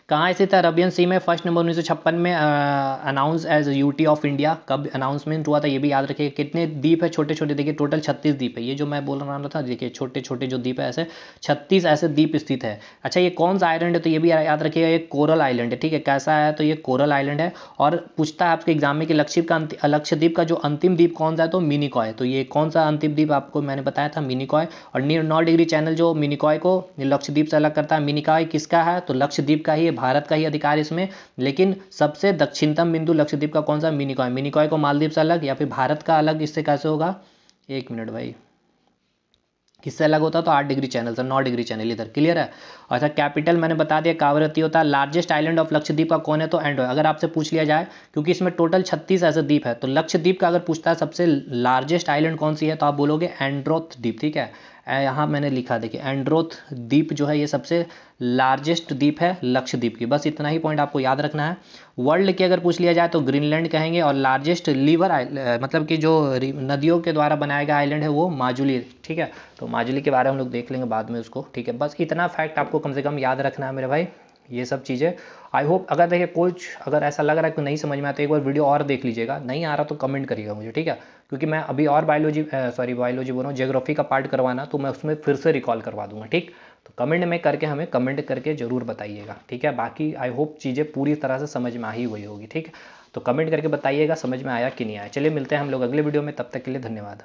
कहाँ स्थित है, अरबियन सी में। फर्स्ट नंबर 1956 में announce as UT of India. कब अनाउंसमेंट हुआ था ये भी याद रखिएगा। कितने द्वीप है छोटे छोटे, देखिए टोटल 36 द्वीप है। ये जो मैं बोल रहा था देखिए छोटे छोटे जो द्वीप है ऐसे 36 ऐसे द्वीप स्थित है। अच्छा ये कौन सा आइलैंड है, तो ये भी याद रखिएगा, ये कोरल आइलैंड है, ठीक है। कैसा है, तो ये कोरल आइलैंड है। और पूछता है आपके एग्जाम में कि लक्षद्वीप का जो अंतिम द्वीप कौन सा है, तो मिनिकॉय। तो ये कौन सा अंतिम द्वीप आपको मैंने बताया था, मिनिकॉय। और 9 डिग्री चैनल जो मिनिकॉय को लक्षद्वीप से अलग करता है। मिनिकॉय किसका है, तो लक्षद्वीप का ही, भारत का ही अधिकार इसमें। लेकिन सबसे दक्षिणतम बिंदु लक्षद्वीप का कौन सा, मिनिकॉय। मिनिकॉय को मालदीव से अलग या फिर भारत का अलग इससे कैसे होगा, एक मिनट भाई, किससे अलग होता, तो 8 डिग्री चैनल से, 9 डिग्री चैनल इधर, क्लियर है। अच्छा कैपिटल मैंने बता दिया कावरत्ती होता है। लार्जेस्ट आइलैंड ऑफ लक्षद्वीप का कौन है, तो एंड्रोय। अगर आपसे पूछ लिया जाए, क्योंकि इसमें टोटल 36 ऐसे द्वीप है, तो लक्षद्वीप का अगर पूछता है सबसे लार्जेस्ट आइलैंड कौन सी है, तो आप बोलोगे एंड्रोथ द्वीप, ठीक है। यहाँ मैंने लिखा देखिए एंड्रोथ द्वीप जो है ये सबसे लार्जेस्ट द्वीप है लक्षद्वीप की। बस इतना ही पॉइंट आपको याद रखना है। वर्ल्ड की अगर पूछ लिया जाए तो ग्रीनलैंड कहेंगे। और लार्जेस्ट रिवर मतलब कि जो नदियों के द्वारा बनाया गया आइलैंड है वो माजुली, ठीक है। तो माजुली के बारे में हम लोग देख लेंगे बाद में उसको, ठीक है। बस इतना फैक्ट आपको कम से कम याद रखना है मेरे भाई, ये सब चीज़ें। आई होप अगर देखिए कुछ अगर ऐसा लग रहा है कि नहीं समझ में आया तो एक बार वीडियो और देख लीजिएगा, नहीं आ रहा तो कमेंट करिएगा मुझे, ठीक है। क्योंकि मैं अभी और बायोलॉजी बोल रहा हूँ, ज्योग्राफी का पार्ट करवाना, तो मैं उसमें फिर से रिकॉल करवा दूंगा, ठीक। तो कमेंट में करके हमें कमेंट करके ज़रूर बताइएगा, ठीक है। बाकी आई होप चीज़ें पूरी तरह से समझ में आ ही हुई होगी, ठीक। तो कमेंट करके बताइएगा समझ में आया कि नहीं आया। चलिए मिलते हैं हम लोग अगले वीडियो में, तब तक के लिए धन्यवाद।